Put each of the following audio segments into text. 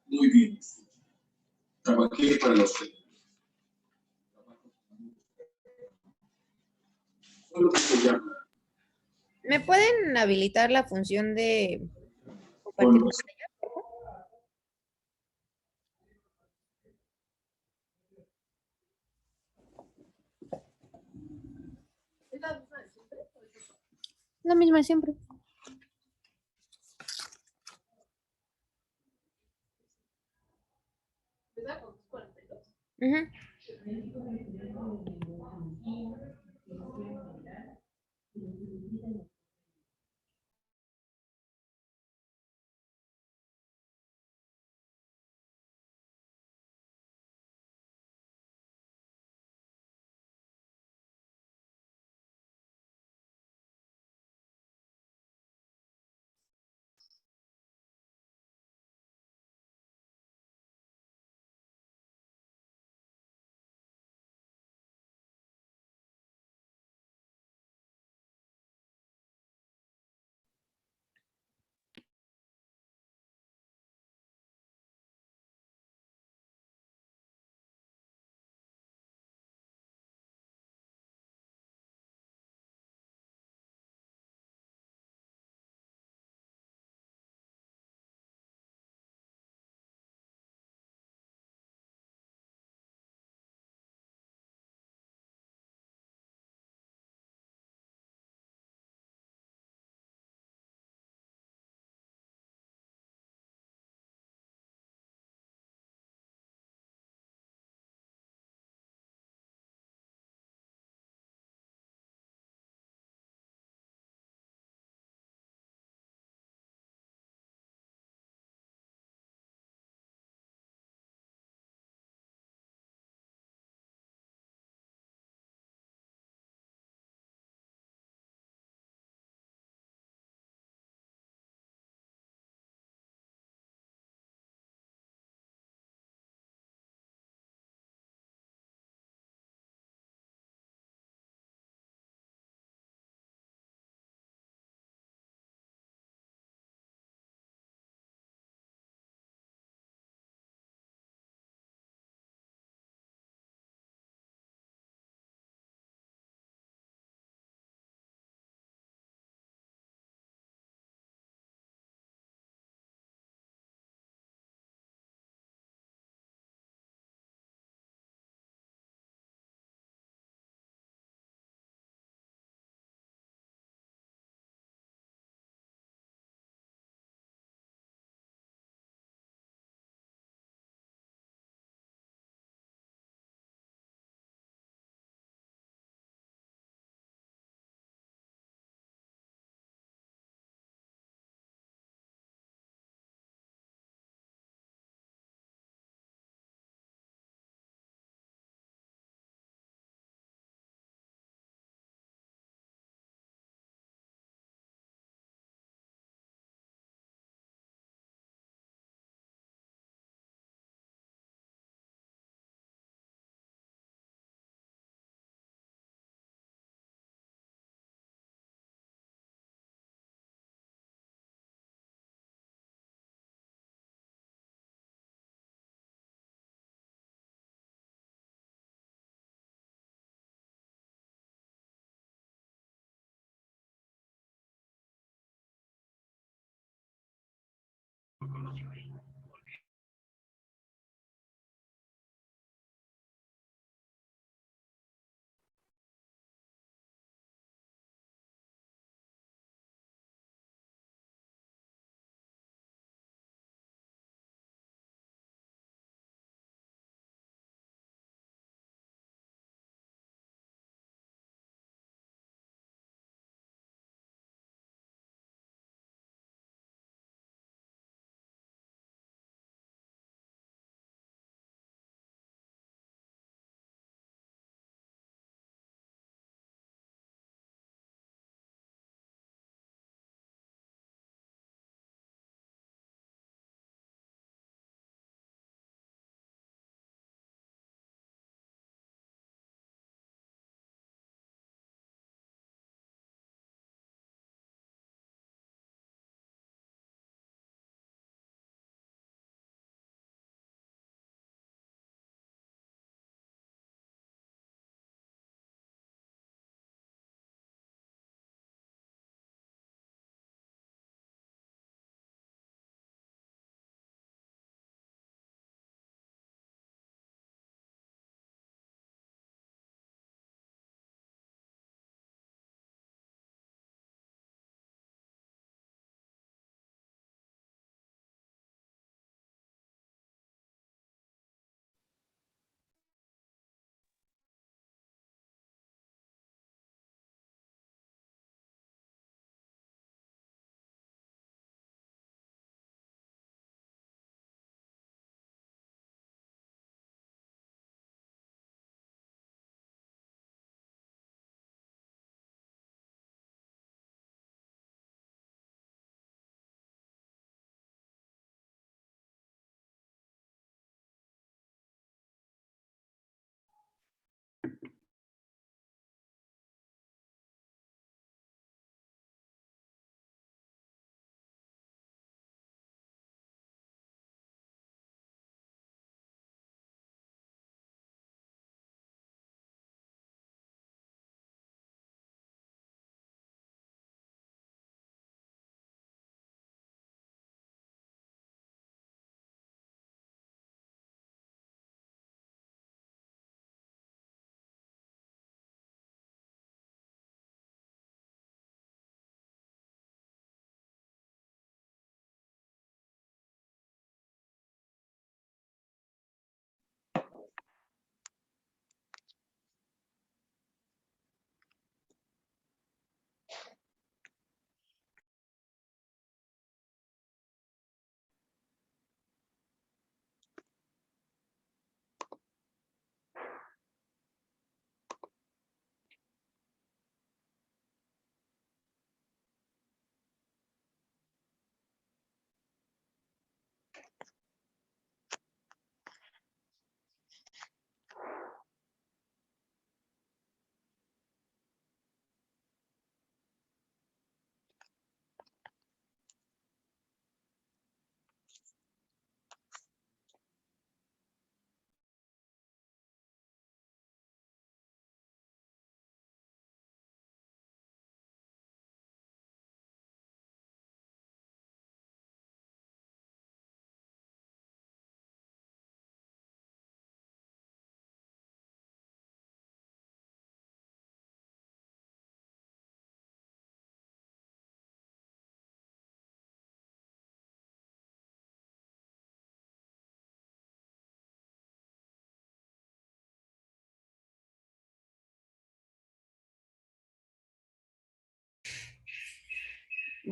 Muy bien. Trabajé para los solo que se llama ¿Me pueden habilitar la función de compartir bonos. pantalla? La misma de siempre. Ujú.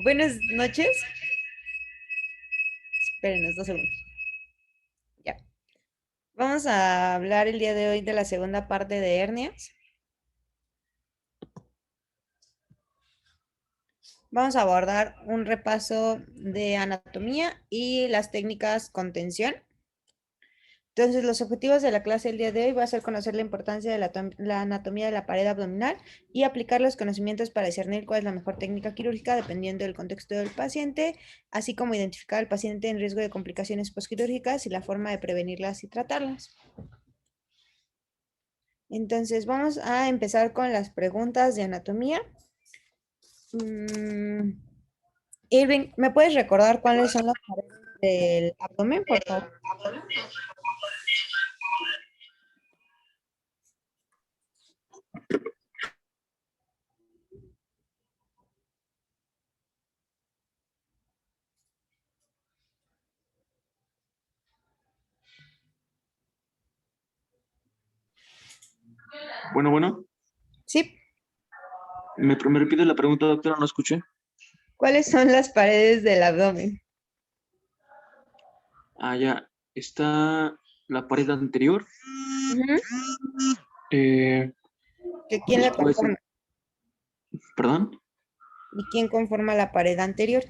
Buenas noches. Espérenos 2 segundos. Ya. Vamos a hablar el día de hoy de la segunda parte de hernias. Vamos a abordar un repaso de anatomía y las técnicas con tensión. Entonces, los objetivos de la clase del día de hoy va a ser conocer la importancia de la anatomía de la pared abdominal y aplicar los conocimientos para discernir cuál es la mejor técnica quirúrgica dependiendo del contexto del paciente, así como identificar al paciente en riesgo de complicaciones postquirúrgicas y la forma de prevenirlas y tratarlas. Entonces, vamos a empezar con las preguntas de anatomía. Irving, ¿me puedes recordar cuáles son las paredes del abdomen, por favor? Bueno. Sí. ¿Me repite la pregunta, doctora? No escuché. ¿Cuáles son las paredes del abdomen? Ya. Está la pared anterior. ¿Que quién la Después, conforma? ¿perdón? ¿Y quién conforma la pared anterior?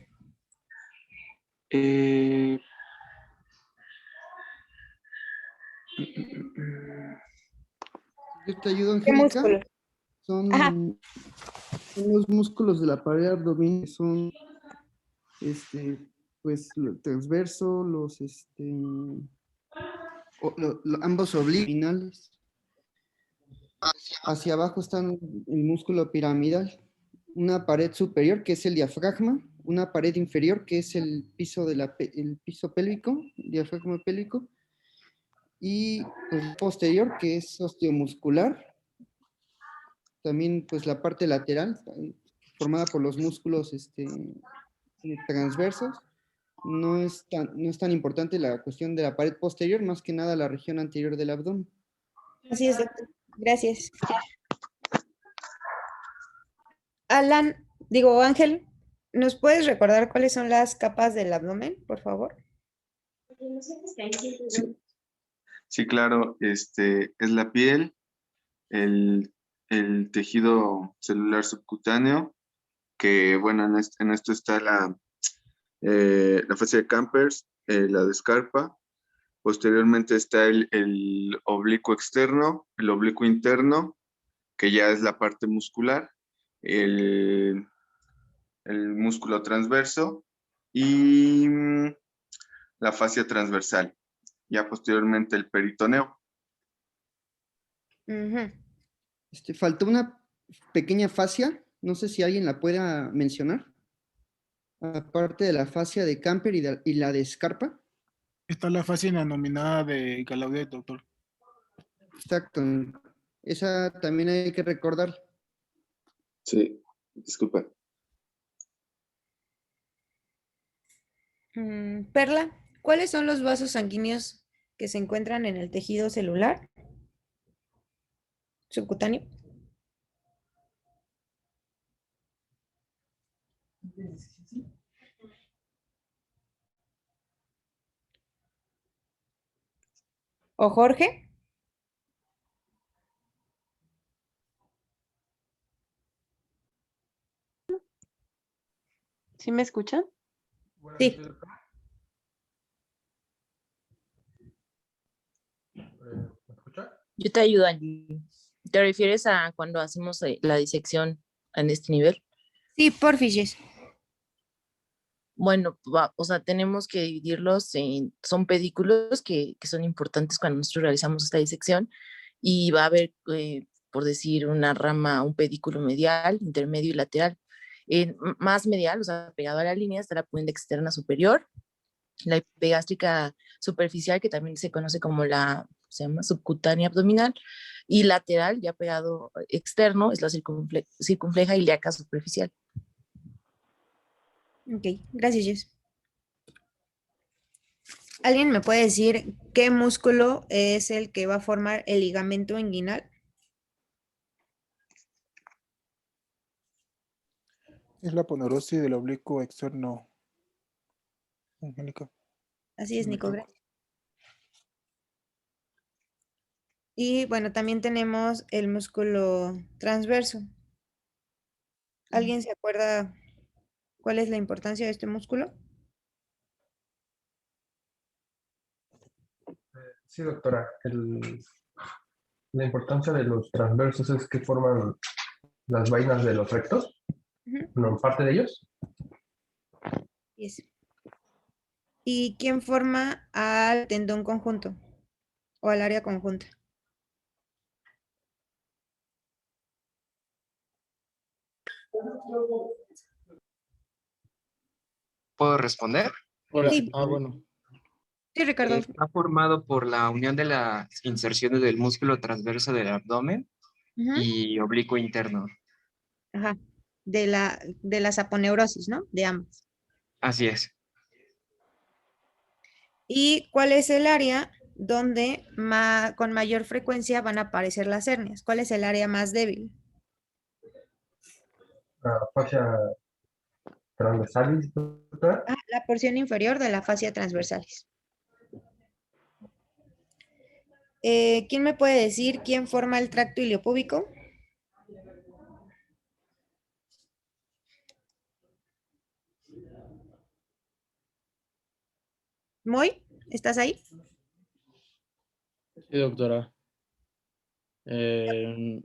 Yo te ayudo, ¿Qué Angélica. músculo? Ajá. Son los músculos de la pared abdominal, son pues lo transverso, ambos oblicuos. Hacia abajo están el músculo piramidal, una pared superior que es el diafragma, una pared inferior que es el piso el piso pélvico, diafragma pélvico, y pues, posterior que es osteomuscular. También pues la parte lateral, formada por los músculos transversos. No es tan importante la cuestión de la pared posterior, más que nada la región anterior del abdomen. Así es, doctor. Gracias. Ángel, ¿nos puedes recordar cuáles son las capas del abdomen, por favor? Sí, claro, es la piel, el, el tejido celular subcutáneo, que bueno, en esto está la fascia de Campers, la de Scarpa. Posteriormente está el oblicuo externo, el oblicuo interno, que ya es la parte muscular, el, el músculo transverso y la fascia transversal. Ya posteriormente el peritoneo. Faltó una pequeña fascia, no sé si alguien la pueda mencionar, aparte de la fascia de Camper y la de Scarpa. Está la fase denominada de Gallaudet, doctor. Exacto, esa también hay que recordar. Sí, disculpa. Perla, ¿cuáles son los vasos sanguíneos que se encuentran en el tejido celular subcutáneo? ¿O Jorge? ¿Sí me escuchan? Sí. ¿Me escucha? Yo te ayudo allí. ¿Te refieres a cuando hacemos la disección en este nivel? Sí, porfis. Bueno, o sea, tenemos que dividirlos son pedículos que son importantes cuando nosotros realizamos esta disección y va a haber, por decir, una rama, un pedículo medial, intermedio y lateral. Más medial, o sea, pegado a la línea, está la punta externa superior, la epigástrica superficial, que también se conoce como se llama subcutánea abdominal, y lateral, ya pegado externo, es la circunfleja ilíaca superficial. Ok, gracias, Jess. ¿Alguien me puede decir qué músculo es el que va a formar el ligamento inguinal? Es la ponerosis del oblicuo externo, Angélica. Así es, No me Nico, equivoco. gracias. Y bueno, también tenemos el músculo transverso. ¿Alguien se acuerda cuál es la importancia de este músculo? Sí, doctora. La importancia de los transversos es que forman las vainas de los rectos, Ujú, no, parte de ellos. así es. ¿Y quién forma al tendón conjunto o al área conjunta? ¿Puedo responder? Hola, Sí, bueno. sí, Ricardo. Está formado por la unión de las inserciones del músculo transverso del abdomen Ujú, y oblicuo interno. ajá. De la saponeurosis, ¿no? De ambas. Así es. ¿Y cuál es el área donde con mayor frecuencia van a aparecer las hernias? ¿Cuál es el área más débil? La fascia transversalis, doctora. Ah, la porción inferior de la fascia transversalis. ¿Quién me puede decir quién forma el tracto iliopúbico? Moy, ¿estás ahí? Sí, doctora. Eh,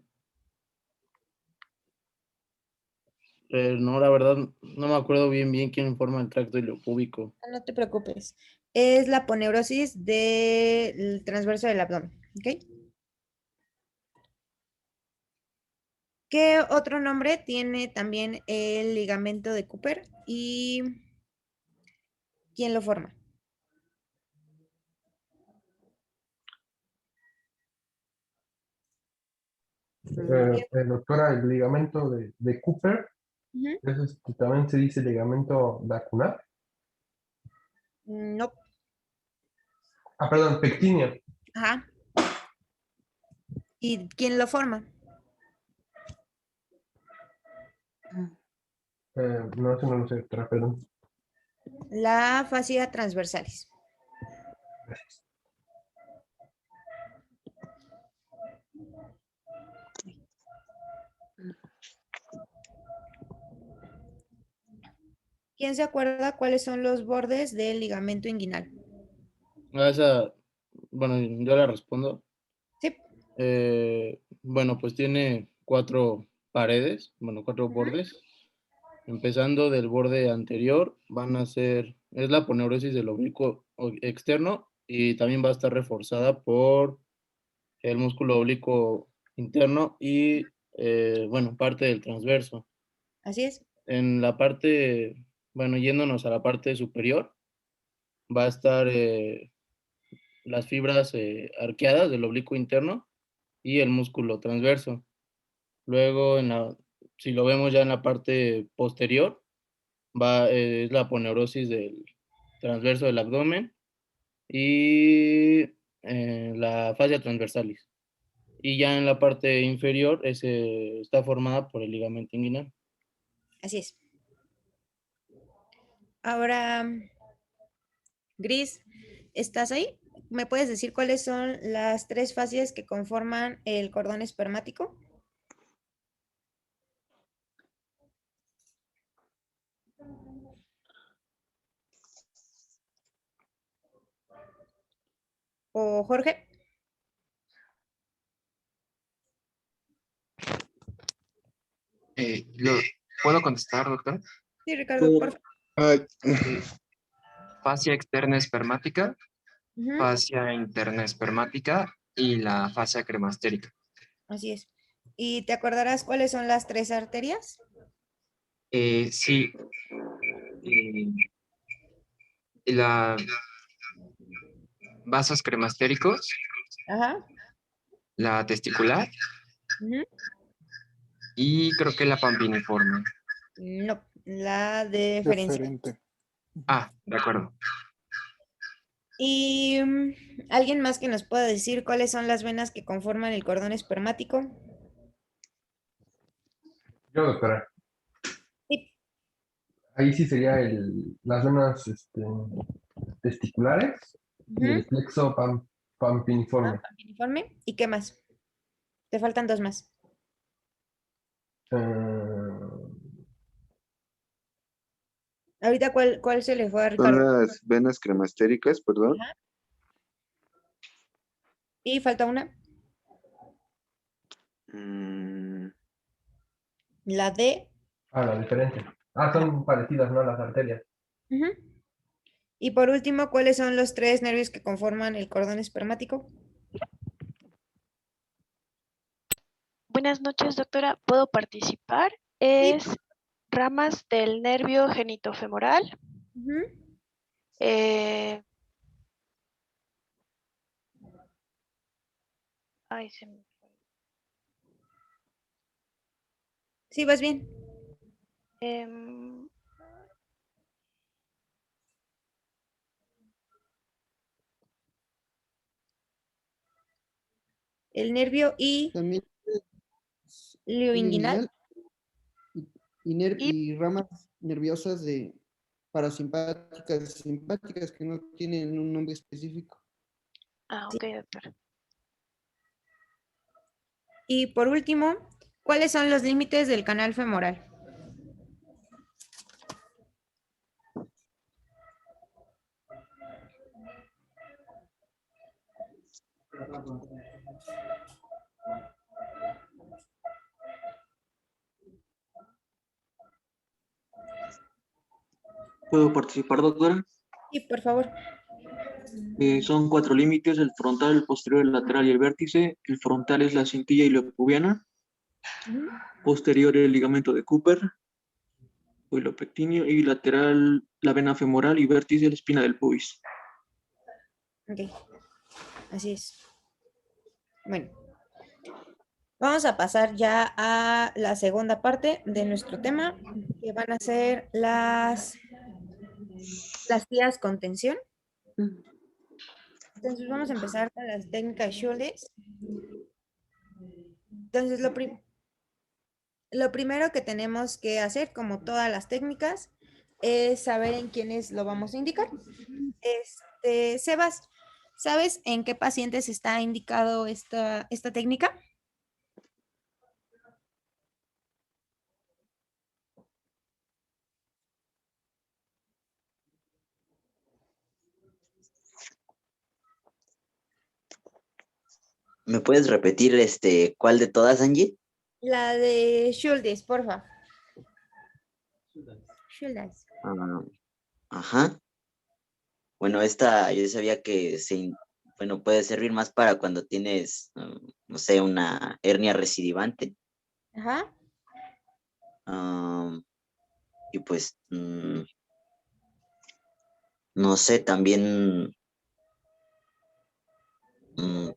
no, la verdad, no me acuerdo bien quién forma el tracto ileopúbico. No te preocupes. Es la poneurosis del transverso del abdomen. ¿Ok? ¿Qué otro nombre tiene también el ligamento de Cooper? ¿Y quién lo forma? Doctora, el ligamento de Cooper, Ujú. también se dice ligamento lacunar. No. Ah, perdón, pectíneo. Ajá. ¿Y quién lo forma? No, eso no lo sé, doctora, perdón. La fascia transversalis. ¿Quién se acuerda cuáles son los bordes del ligamento inguinal? Bueno, yo la respondo. Sí. Bueno, pues tiene 4 paredes, bueno, 4 Ujú. bordes. Empezando del borde anterior, es la poneurosis del oblicuo externo y también va a estar reforzada por el músculo oblicuo interno y, bueno, parte del transverso. Así es. En la parte, bueno, yéndonos a la parte superior, va a estar las fibras arqueadas del oblicuo interno y el músculo transverso. Luego, si lo vemos ya en la parte posterior, es la poneurosis del transverso del abdomen y la fascia transversalis. Y ya en la parte inferior está formada por el ligamento inguinal. Así es. Ahora, Gris, ¿estás ahí? ¿Me puedes decir cuáles son las 3 fascias que conforman el cordón espermático? ¿O Jorge? ¿Lo puedo contestar, doctor? Sí, Ricardo, por favor. Ay, Fascia externa espermática, Ujú, fascia interna espermática y la fascia cremastérica. así es. ¿Y te acordarás cuáles son las 3 arterias? Sí, la vasos cremastéricos, Ajá. la testicular Ujú. y creo que la pampiniforme. No, la deferencial. Referente. Ah, de acuerdo. ¿Y alguien más que nos pueda decir cuáles son las venas que conforman el cordón espermático? Yo, doctora. Sí. Ahí sí sería las zonas testiculares y el Ujú. plexo pampiniforme. Uniforme. ¿Y qué más? Te faltan dos más. Eh, Ahorita, ¿cuál se le fue a Son Ricardo? las venas cremastéricas, perdón. Ajá. Y falta una. Mm, La D. la diferencia. Son parecidas, ¿no? Las arterias. Ujú. Y por último, ¿cuáles son los tres nervios que conforman el cordón espermático? Buenas noches, doctora. ¿Puedo participar? Sí. Es ramas del nervio genitofemoral. Ujú. eh, Ay, se me fue. Sí, vas bien. Em, El nervio También ilioinguinal. inguinal y, y ramas nerviosas de parasimpáticas y simpáticas que no tienen un nombre específico. ok, doctora. Y por último, ¿cuáles son los límites del canal femoral? ¿Puedo participar, doctora? Sí, por favor. Son 4 límites: el frontal, el posterior, el lateral y el vértice. El frontal es la cintilla iliopubiana. Ujú. Posterior, el ligamento de Cooper o ilopectíneo. Y lateral, la vena femoral, y vértice, la espina del pubis. Ok, así es. Bueno, vamos a pasar ya a la segunda parte de nuestro tema, que van a ser las vías con tensión. Entonces vamos a empezar con las técnicas Schultes. Entonces lo primero que tenemos que hacer, como todas las técnicas, es saber en quiénes lo vamos a indicar. Sebas, ¿sabes en qué pacientes está indicado esta técnica? ¿Me puedes repetir cuál de todas, Angie? La de Schultes, porfa. Schultes. Ajá. Bueno, esta yo sabía que puede servir más para cuando tienes, no sé, una hernia recidivante. Ajá. Y pues, no sé, también,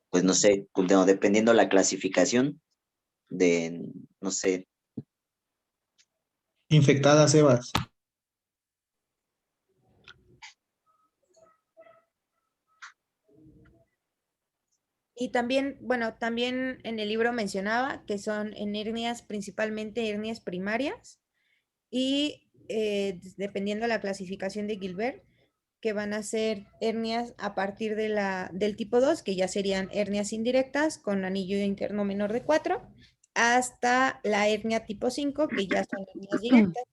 pues no sé, dependiendo la clasificación de, no sé. Infectada, Sebas. Y también, bueno, también en el libro mencionaba que son en hernias, principalmente hernias primarias, y dependiendo de la clasificación de Gilbert, que van a ser hernias a partir del tipo 2, que ya serían hernias indirectas con anillo interno menor de 4, hasta la hernia tipo 5, que ya son hernias directas.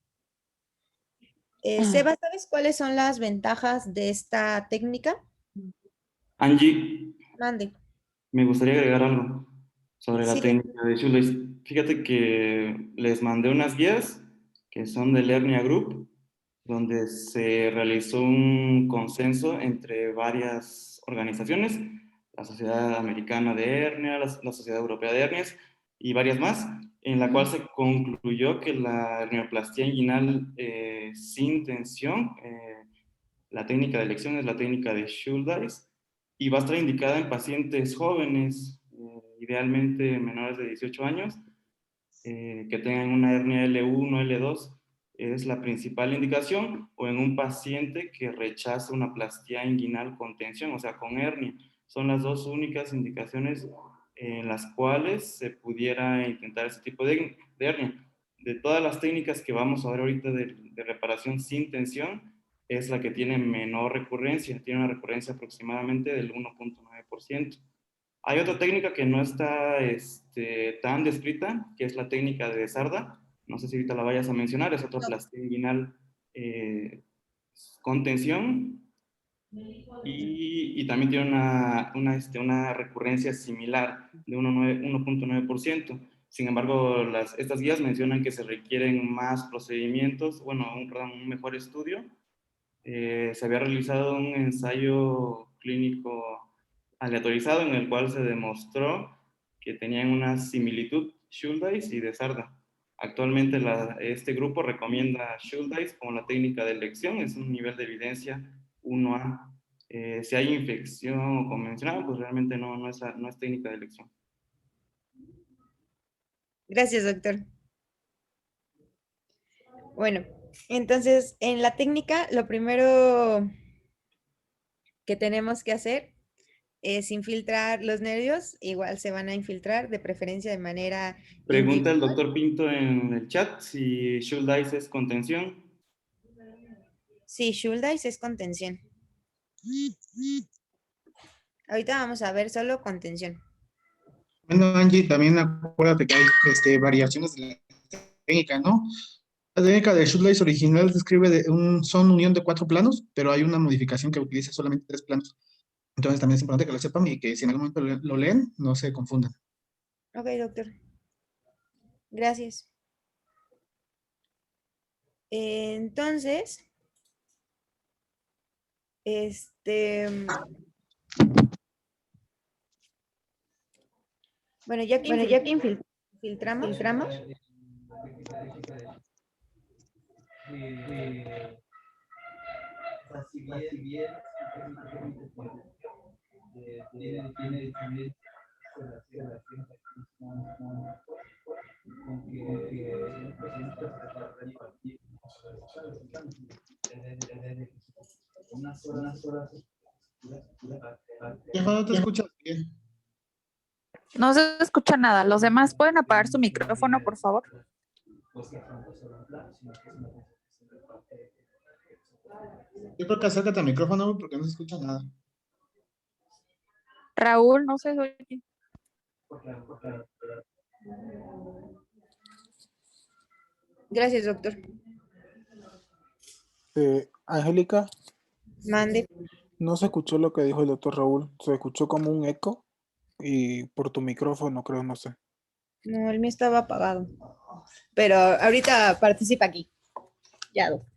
Seba, ¿sabes cuáles son las ventajas de esta técnica? Angie, Mande. me gustaría agregar algo sobre la Sí. técnica de Shoelace. Fíjate que les mandé unas guías que son del Hernia Group, donde se realizó un consenso entre varias organizaciones, la Sociedad Americana de Hernia, la Sociedad Europea de Hernias y varias más, en la cual se concluyó que la hernioplastia inguinal sin tensión, la técnica de elección es la técnica de Schuldeis, y va a estar indicada en pacientes jóvenes, idealmente menores de 18 años, que tengan una hernia L1, L2, es la principal indicación, o en un paciente que rechaza una plastía inguinal con tensión, o sea, con hernia. Son las dos únicas indicaciones en las cuales se pudiera intentar ese tipo de hernia. de todas las técnicas que vamos a ver ahorita de reparación sin tensión, es la que tiene menor recurrencia, tiene una recurrencia aproximadamente del 1.9%. Hay otra técnica que no está tan descrita, que es la técnica de Sarda. No sé si ahorita la vayas a mencionar, es otra plastía inguinal con tensión y también tiene una recurrencia similar de 1.9%. Sin embargo, estas guías mencionan que se requieren más procedimientos, bueno, un mejor estudio. Se había realizado un ensayo clínico aleatorizado en el cual se demostró que tenían una similitud Schuldeis y de Sarda. Actualmente este grupo recomienda Schuldeis como la técnica de elección, es un nivel de evidencia 1A. Si hay infección convencional, pues realmente no es técnica de elección. Gracias, doctor. Bueno, entonces en la técnica lo primero que tenemos que hacer es infiltrar los nervios. Igual se van a infiltrar de preferencia de manera Pregunta el individual. doctor Pinto en el chat si Schuldeis es contención. Sí, Schuldeis es contención. Ahorita vamos a ver solo contención. Bueno, Angie, también acuérdate que hay variaciones de la técnica, ¿no? La técnica de Schuldeis original describe son unión de 4 planos, pero hay una modificación que utiliza solamente 3 planos. Entonces también es importante que lo sepan y que si en algún momento lo leen, no se confundan. Ok, doctor. Gracias. Entonces, bueno, ya que infiltramos, No te escuchas bien. No se escucha nada. ¿Los demás pueden apagar su micrófono, por favor? Yo creo que acércate al micrófono porque no se escucha nada. Raúl, no se oye. Gracias, doctor. Angélica. Mande. No se escuchó lo que dijo el doctor Raúl. Se escuchó como un eco y por tu micrófono, creo, no sé. No, el mío estaba apagado. Pero ahorita participa aquí. Ya, doctor.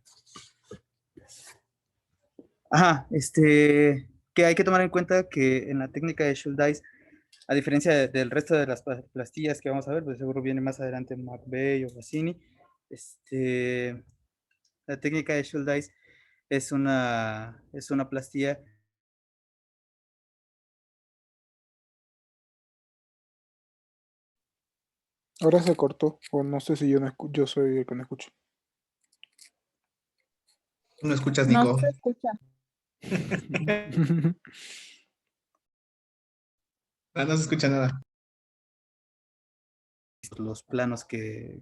Ajá, que hay que tomar en cuenta que en la técnica de Schuldeis, a diferencia del resto de las plastillas que vamos a ver, pues seguro viene más adelante McVeigh o Bassini, la técnica de Schuldeis es una plastilla. Ahora se cortó, o no sé si yo soy el que no escucho. No escuchas, Nico. No se escucha. No se escucha nada. Los planos que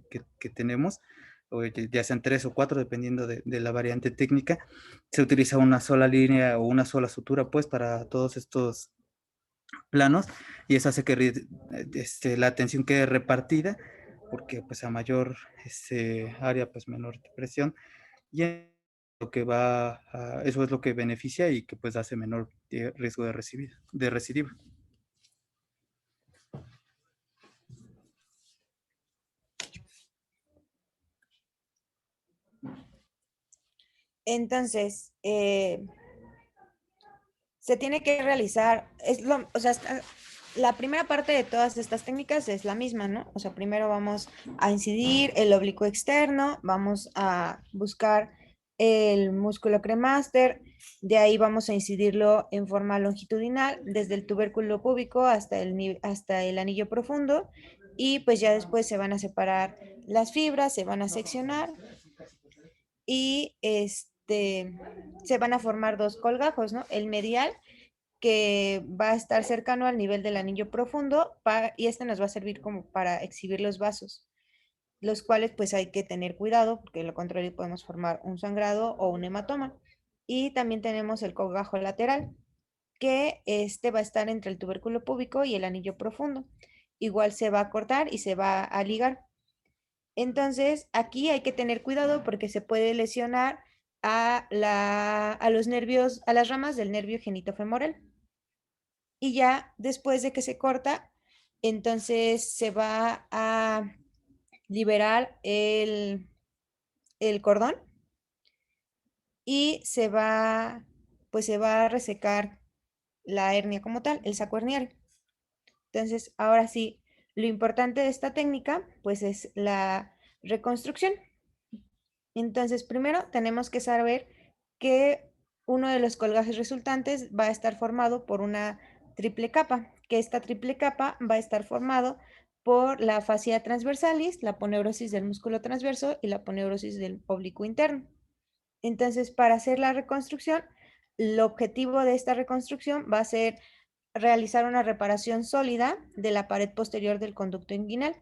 tenemos, o ya sean 3 o 4, dependiendo de la variante técnica, se utiliza una sola línea o una sola sutura, pues, para todos estos planos, y eso hace que la tensión quede repartida, porque pues a mayor área, pues menor presión, y lo que eso es lo que beneficia y que pues hace menor riesgo de recidiva. Entonces, se tiene que realizar, la primera parte de todas estas técnicas es la misma, ¿no? O sea, primero vamos a incidir el oblicuo externo, vamos a buscar el músculo cremaster, de ahí vamos a incidirlo en forma longitudinal, desde el tubérculo púbico hasta el anillo profundo, y pues ya después se van a separar las fibras, se van a seccionar, y se van a formar 2 colgajos, ¿no? El medial, que va a estar cercano al nivel del anillo profundo, y nos va a servir como para exhibir los vasos. los cuales pues hay que tener cuidado porque de lo contrario podemos formar un sangrado o un hematoma. Y también tenemos el cogajo lateral, que este va a estar entre el tubérculo púbico y el anillo profundo. Igual se va a cortar y se va a ligar. Entonces, aquí hay que tener cuidado porque se puede lesionar a los nervios, a las ramas del nervio genitofemoral. Y ya después de que se corta, entonces se va a liberar el cordón y pues se va a resecar la hernia como tal, el saco herniario. Entonces, ahora sí, lo importante de esta técnica, pues es la reconstrucción. Entonces, primero tenemos que saber que uno de los colgajes resultantes va a estar formado por una triple capa, que esta triple capa va a estar formado por la fascia transversalis, la aponeurosis del músculo transverso y la aponeurosis del oblicuo interno. Entonces, para hacer la reconstrucción, el objetivo de esta reconstrucción va a ser realizar una reparación sólida de la pared posterior del conducto inguinal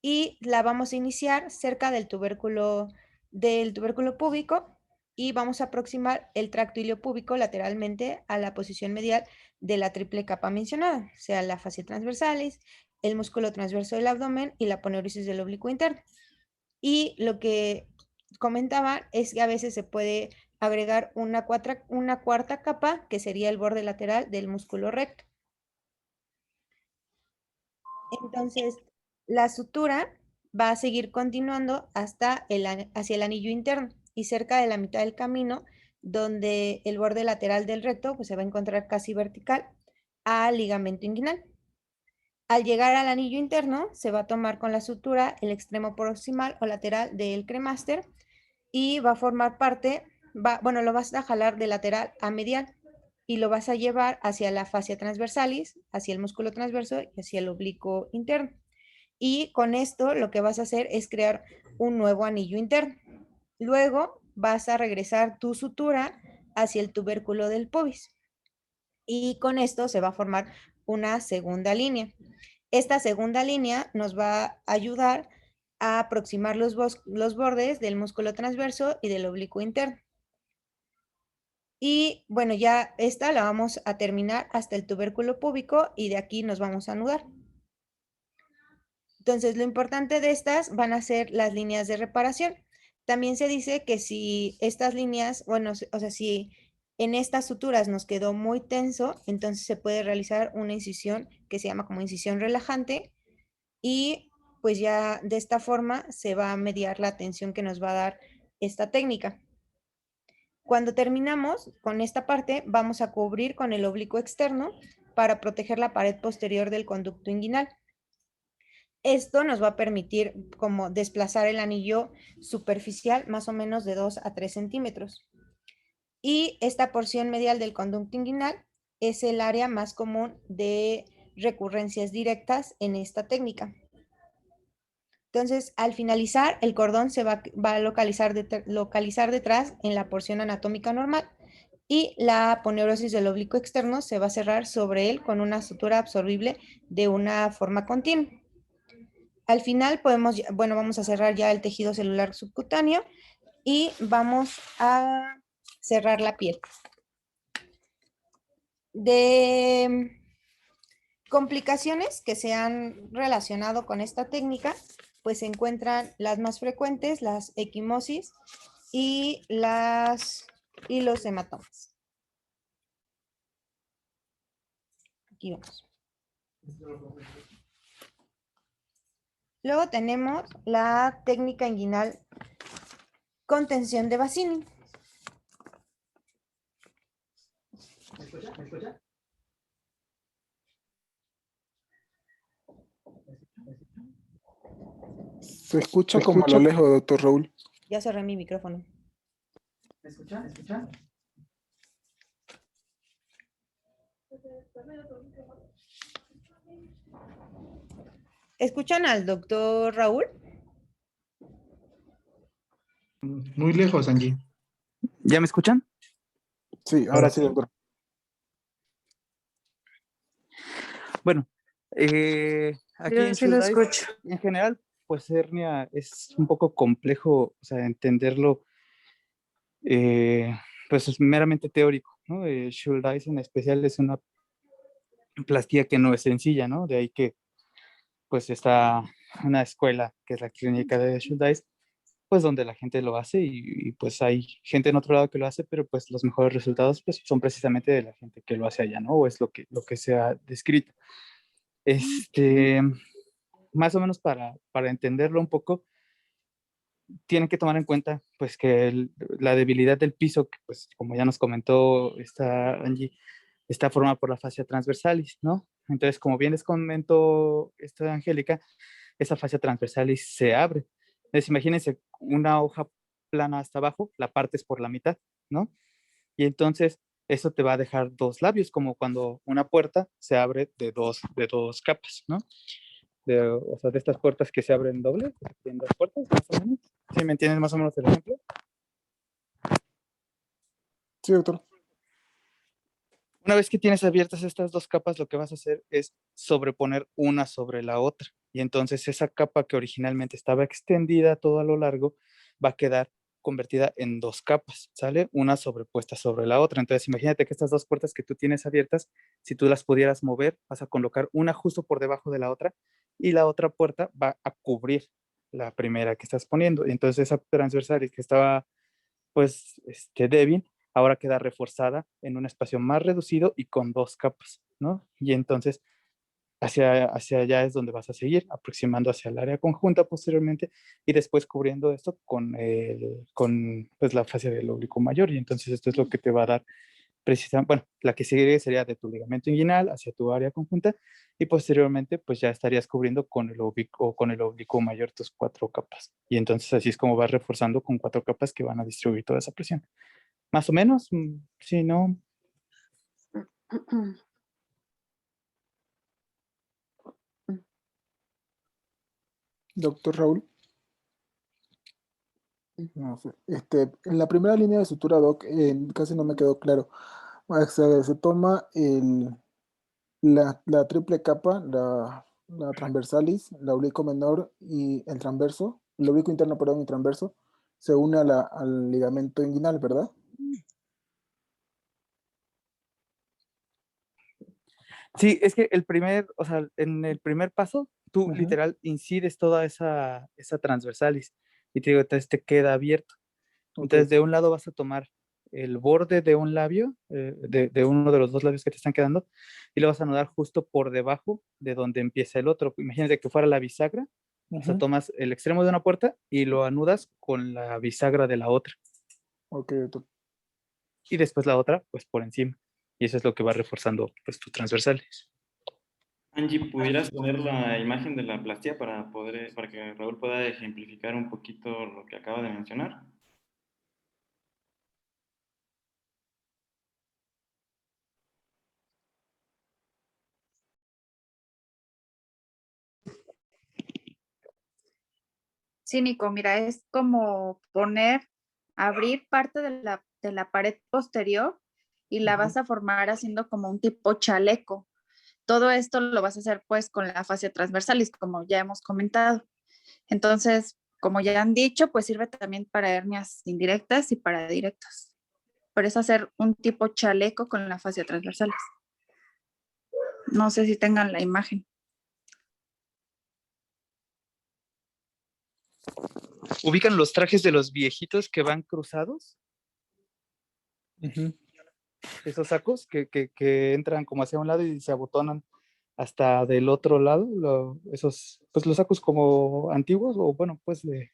y la vamos a iniciar cerca del tubérculo púbico y vamos a aproximar el tracto iliopúbico lateralmente a la posición medial de la triple capa mencionada, sea la fascia transversalis, el músculo transverso del abdomen y la aponeurosis del oblicuo interno. Y lo que comentaba es que a veces se puede agregar una cuarta capa, que sería el borde lateral del músculo recto. Entonces, la sutura va a seguir continuando hasta hacia el anillo interno y cerca de la mitad del camino, donde el borde lateral del recto pues, se va a encontrar casi vertical al ligamento inguinal. Al llegar al anillo interno, se va a tomar con la sutura el extremo proximal o lateral del cremaster y va a formar parte, lo vas a jalar de lateral a medial y lo vas a llevar hacia la fascia transversalis, hacia el músculo transverso y hacia el oblicuo interno. Y con esto lo que vas a hacer es crear un nuevo anillo interno. Luego vas a regresar tu sutura hacia el tubérculo del pubis. Y con esto se va a formar una segunda línea. Esta segunda línea nos va a ayudar a aproximar los bordes del músculo transverso y del oblicuo interno. Y bueno, ya esta la vamos a terminar hasta el tubérculo púbico y de aquí nos vamos a anudar. Entonces, lo importante de estas van a ser las líneas de reparación. También se dice que si estas líneas, si en estas suturas nos quedó muy tenso, entonces se puede realizar una incisión que se llama como incisión relajante y pues ya de esta forma se va a mediar la tensión que nos va a dar esta técnica. Cuando terminamos con esta parte, vamos a cubrir con el oblicuo externo para proteger la pared posterior del conducto inguinal. Esto nos va a permitir como desplazar el anillo superficial más o menos de 2 a 3 centímetros. Y esta porción medial del conducto inguinal es el área más común de recurrencias directas en esta técnica. Entonces, al finalizar, el cordón se va a localizar detrás en la porción anatómica normal y la aponeurosis del oblicuo externo se va a cerrar sobre él con una sutura absorbible de una forma continua. Al final vamos a cerrar ya el tejido celular subcutáneo y vamos a cerrar la piel. De complicaciones que se han relacionado con esta técnica, pues se encuentran las más frecuentes, las equimosis y los hematomas. Aquí vamos. Luego tenemos la técnica inguinal con tensión de Bassini. ¿Me escucha? Se escucha como a lo lejos, doctor Raúl. Ya cerré mi micrófono. ¿Me escucha? ¿Escuchan al doctor Raúl? Muy lejos, Angie. ¿Ya me escuchan? Sí, ahora sí, doctor. Bueno, aquí Yo en sí lo Chulay, escucho. en general, pues hernia es un poco complejo, o sea, entenderlo, pues es meramente teórico, ¿no? Schuldeis en especial es una plastía que no es sencilla, ¿no? De ahí que pues está una escuela que es la clínica de Schuldeis, pues donde la gente lo hace y, pues hay gente en otro lado que lo hace, pero pues los mejores resultados pues son precisamente de la gente que lo hace allá, ¿no? O es lo que se ha descrito. Más o menos para entenderlo un poco, tienen que tomar en cuenta pues que la debilidad del piso, que, pues como ya nos comentó esta Angie, está formada por la fascia transversalis, ¿no? Entonces, como bien les comentó esta Angélica, esa fascia transversalis se abre. Entonces, imagínense una hoja plana hasta abajo, la partes por la mitad, ¿no? Y entonces eso te va a dejar dos labios, como cuando una puerta se abre de dos capas, ¿no? O sea, de estas puertas que se abren doble, en dos puertas, más o menos. ¿Sí me entienden más o menos el ejemplo? Sí, doctor. Una vez que tienes abiertas estas dos capas, lo que vas a hacer es sobreponer una sobre la otra. Y entonces esa capa que originalmente estaba extendida todo a lo largo va a quedar convertida en dos capas, ¿sale? Una sobrepuesta sobre la otra. Entonces imagínate que estas dos puertas que tú tienes abiertas, si tú las pudieras mover, vas a colocar una justo por debajo de la otra y la otra puerta va a cubrir la primera que estás poniendo. Y entonces esa transversal que estaba pues débil, ahora queda reforzada en un espacio más reducido y con dos capas, ¿no? Y entonces hacia allá es donde vas a seguir, aproximando hacia el área conjunta posteriormente y después cubriendo esto con pues, la fascia del oblicuo mayor. Y entonces esto es lo que te va a dar precisamente, bueno, la que sigue sería de tu ligamento inguinal hacia tu área conjunta y posteriormente pues ya estarías cubriendo con el oblicuo mayor tus cuatro capas. Y entonces así es como vas reforzando con cuatro capas que van a distribuir toda esa presión. Más o menos, sí, ¿no? Doctor Raúl. No sé. En la primera línea de sutura, doc, casi no me quedó claro. O sea, se toma la triple capa, la transversalis, la oblicuo menor y el transverso, el oblicuo interno, perdón, y transverso, se une al ligamento inguinal, ¿verdad? Sí, es que o sea, en el primer paso, tú literal incides toda esa transversalis y te digo, entonces te queda abierto. Entonces, de un lado vas a tomar el borde de un labio, de uno de los dos labios que te están quedando, y lo vas a anudar justo por debajo de donde empieza el otro. Imagínate que fuera la bisagra, o sea, tomas el extremo de una puerta y lo anudas con la bisagra de la otra. Ok, doctor. Y después la otra, pues por encima. Y eso es lo que va reforzando, pues, tus transversales. Angie, ¿pudieras poner la imagen de la plastía para que Raúl pueda ejemplificar un poquito lo que acaba de mencionar? Sí, Nico, mira, es como abrir parte de la pared posterior y la vas a formar haciendo como un tipo chaleco. Todo esto lo vas a hacer pues con la fascia transversalis, como ya hemos comentado. Entonces, como ya han dicho, pues sirve también para hernias indirectas y para directas. Por eso hacer un tipo chaleco con la fascia transversalis. No sé si tengan la imagen. ¿Ubican los trajes de los viejitos que van cruzados? Esos sacos que entran como hacia un lado y se abotonan hasta del otro lado, pues los sacos como antiguos o bueno, pues de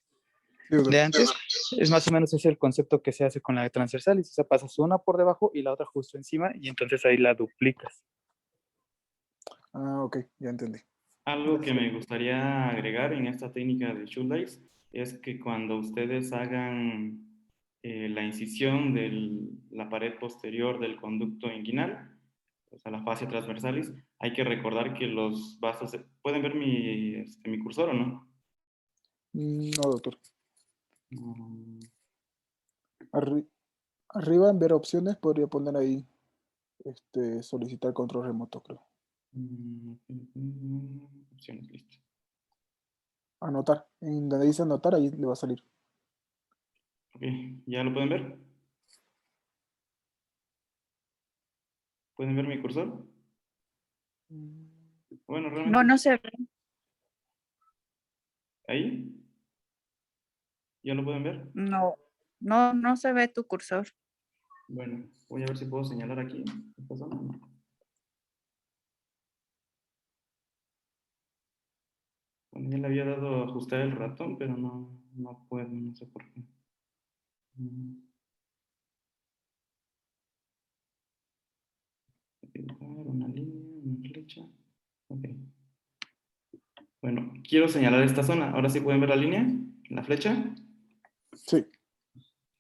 antes, es más o menos ese el concepto que se hace con la transversalis, o sea, pasas una por debajo y la otra justo encima y entonces ahí la duplicas. Ah, ok, ya entendí. Algo que me gustaría agregar en esta técnica de Schuldeis es que cuando ustedes hagan la incisión de la pared posterior del conducto inguinal, o sea, la fascia transversalis, hay que recordar que los vasos... ¿Pueden ver mi cursor o no? No, doctor. Mm, Arriba en ver opciones podría poner ahí solicitar control remoto, creo. opciones, listo. anotar. En donde dice anotar, ahí le va a salir. Ok, ¿ya lo pueden ver? ¿Pueden ver mi cursor? Bueno, realmente... No, no se ve. ¿Ahí? ¿Ya lo pueden ver? No, no se ve tu cursor. Bueno, voy a ver si puedo señalar aquí. Esta zona. Bueno, ya le había dado a ajustar el ratón, pero no puedo, no sé por qué. Dibujar una línea, una flecha. Ok. Bueno, quiero señalar esta zona. Ahora sí pueden ver la línea, la flecha. Sí.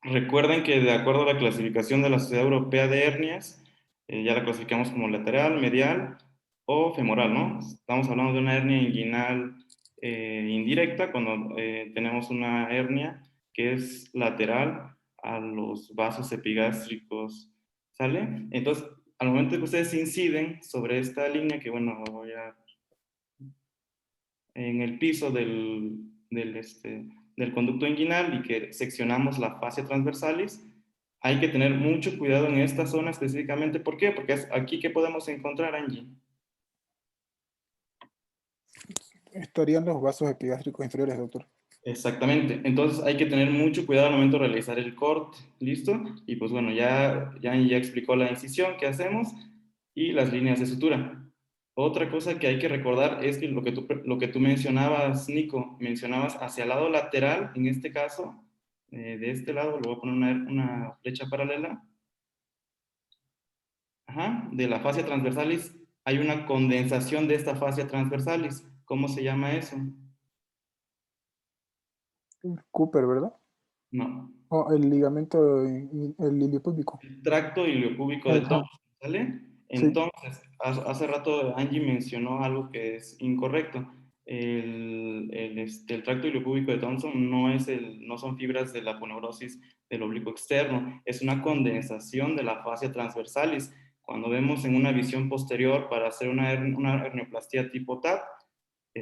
Recuerden que de acuerdo a la clasificación de la Sociedad Europea de Hernias, ya la clasificamos como lateral, medial o femoral, ¿no? Estamos hablando de una hernia inguinal indirecta cuando tenemos una hernia que es lateral a los vasos epigástricos, ¿sale? Entonces, al momento que ustedes inciden sobre esta línea, que bueno, voy a... en el piso del conducto inguinal y que seccionamos la fascia transversalis, hay que tener mucho cuidado en esta zona específicamente. ¿Por qué? Porque es aquí que podemos encontrar, Angie. Estarían los vasos epigástricos inferiores, doctor. Exactamente. Entonces hay que tener mucho cuidado al momento de realizar el corte. ¿Listo? Y pues bueno, ya explicó la incisión que hacemos y las líneas de sutura. Otra cosa que hay que recordar es que lo que tú mencionabas, Nico, mencionabas hacia el lado lateral, en este caso, de este lado, le voy a poner una flecha paralela. Ajá, de la fascia transversalis, hay una condensación de esta fascia transversalis. ¿Cómo se llama eso? Cooper, ¿verdad? No. O el ligamento, el iliopúbico. El tracto iliopúbico de Thomson, ¿sale? Sí. Entonces, hace rato Angie mencionó algo que es incorrecto. El tracto iliopúbico de Thomson no son fibras de la aponeurosis del oblicuo externo, es una condensación de la fascia transversalis. Cuando vemos en una visión posterior para hacer una hernioplastia tipo TAP,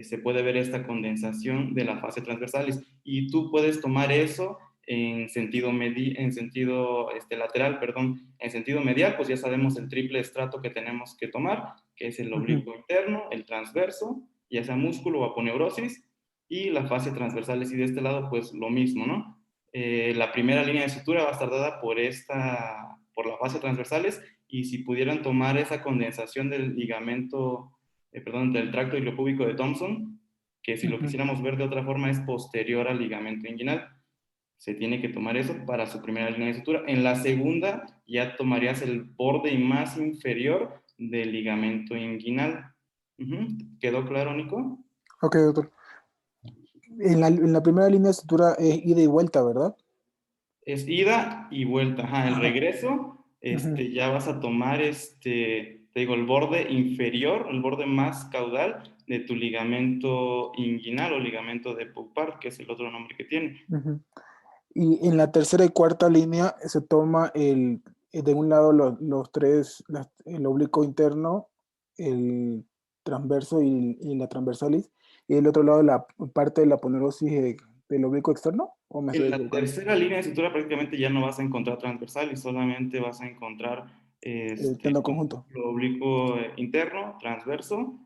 se puede ver esta condensación de la fascia transversalis. Y tú puedes tomar eso en sentido lateral, perdón, en sentido medial, pues ya sabemos el triple estrato que tenemos que tomar, que es el oblicuo interno, el transverso, ya sea músculo o aponeurosis, y la fascia transversalis. Y de este lado, pues lo mismo, ¿no? La primera línea de sutura va a estar dada por la fascia transversalis, y si pudieran tomar esa condensación del ligamento, del tracto iliopúbico de Thomson, que si lo quisiéramos ver de otra forma es posterior al ligamento inguinal. Se tiene que tomar eso para su primera línea de sutura. En la segunda ya tomarías el borde más inferior del ligamento inguinal. ¿Quedó claro, Nico? Ok, doctor. En la primera línea de sutura es ida y vuelta, ¿verdad? Es ida y vuelta. Ajá, el regreso, ya vas a tomar, te digo, el borde inferior, el borde más caudal de tu ligamento inguinal o ligamento de Poupart, que es el otro nombre que tiene. Y en la tercera y cuarta línea se toma de un lado los tres, el oblicuo interno, el transverso y la transversalis, y del otro lado la parte de la aponeurosis del oblicuo externo. ¿O me En estoy la equivocando? tercera línea de sutura prácticamente ya no vas a encontrar transversal y solamente vas a encontrar El tendón conjunto. lo oblicuo interno, transverso,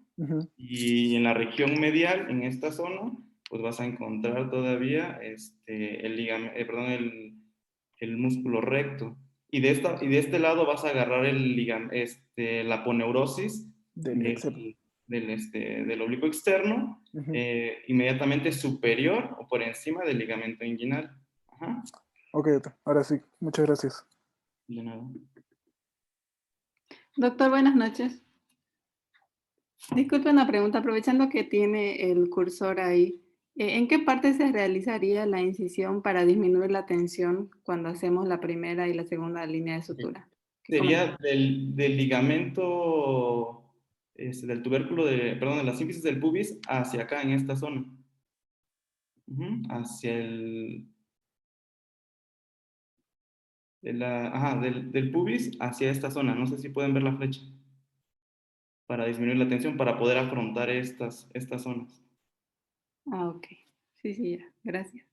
y en la región medial, en esta zona, pues vas a encontrar todavía el músculo recto. Y de este lado vas a agarrar la aponeurosis del oblicuo externo, inmediatamente superior o por encima del ligamento inguinal. Ajá. Ok, doctor. Ahora sí. Muchas gracias. De nada. Doctor, buenas noches. Disculpe una pregunta, aprovechando que tiene el cursor ahí, ¿en qué parte se realizaría la incisión para disminuir la tensión cuando hacemos la primera y la segunda línea de sutura? Sería del ligamento, del tubérculo, de la sínfisis del pubis hacia acá, en esta zona. Hacia del pubis hacia esta zona. No sé si pueden ver la flecha. Para disminuir la tensión, para poder afrontar estas zonas. Ah, ok. Sí, ya. Gracias.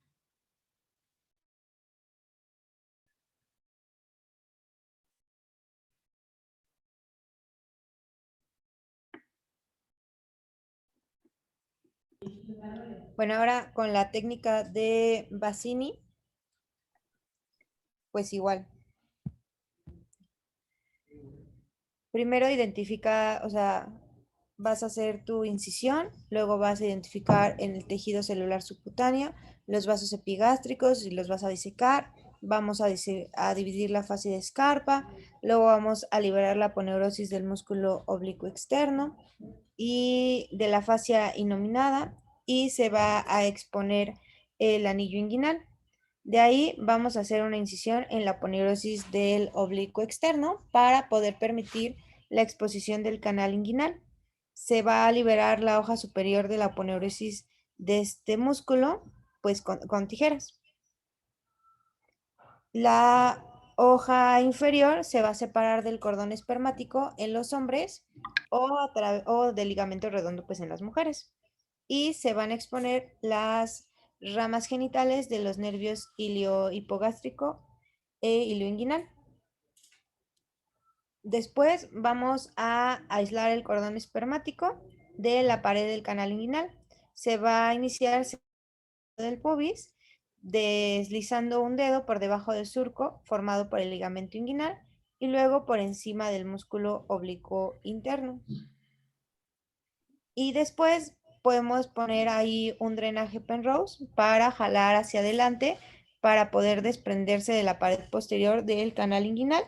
Bueno, ahora con la técnica de Bassini, pues igual. Primero identifica, o sea, vas a hacer tu incisión, luego vas a identificar en el tejido celular subcutáneo los vasos epigástricos y los vas a disecar. Vamos a dividir la fase de escarpa, luego vamos a liberar la aponeurosis del músculo oblicuo externo y de la fascia innominada y se va a exponer el anillo inguinal. De ahí vamos a hacer una incisión en la aponeurosis del oblicuo externo para poder permitir la exposición del canal inguinal. Se va a liberar la hoja superior de la aponeurosis de este músculo, pues con tijeras. La hoja inferior se va a separar del cordón espermático en los hombres o del ligamento redondo pues en las mujeres. Y se van a exponer las ramas genitales de los nervios ilio-hipogástrico e ilioinguinal. Después vamos a aislar el cordón espermático de la pared del canal inguinal. Se va a iniciar del pubis deslizando un dedo por debajo del surco formado por el ligamento inguinal y luego por encima del músculo oblicuo interno. Y después podemos poner ahí un drenaje Penrose para jalar hacia adelante para poder desprenderse de la pared posterior del canal inguinal.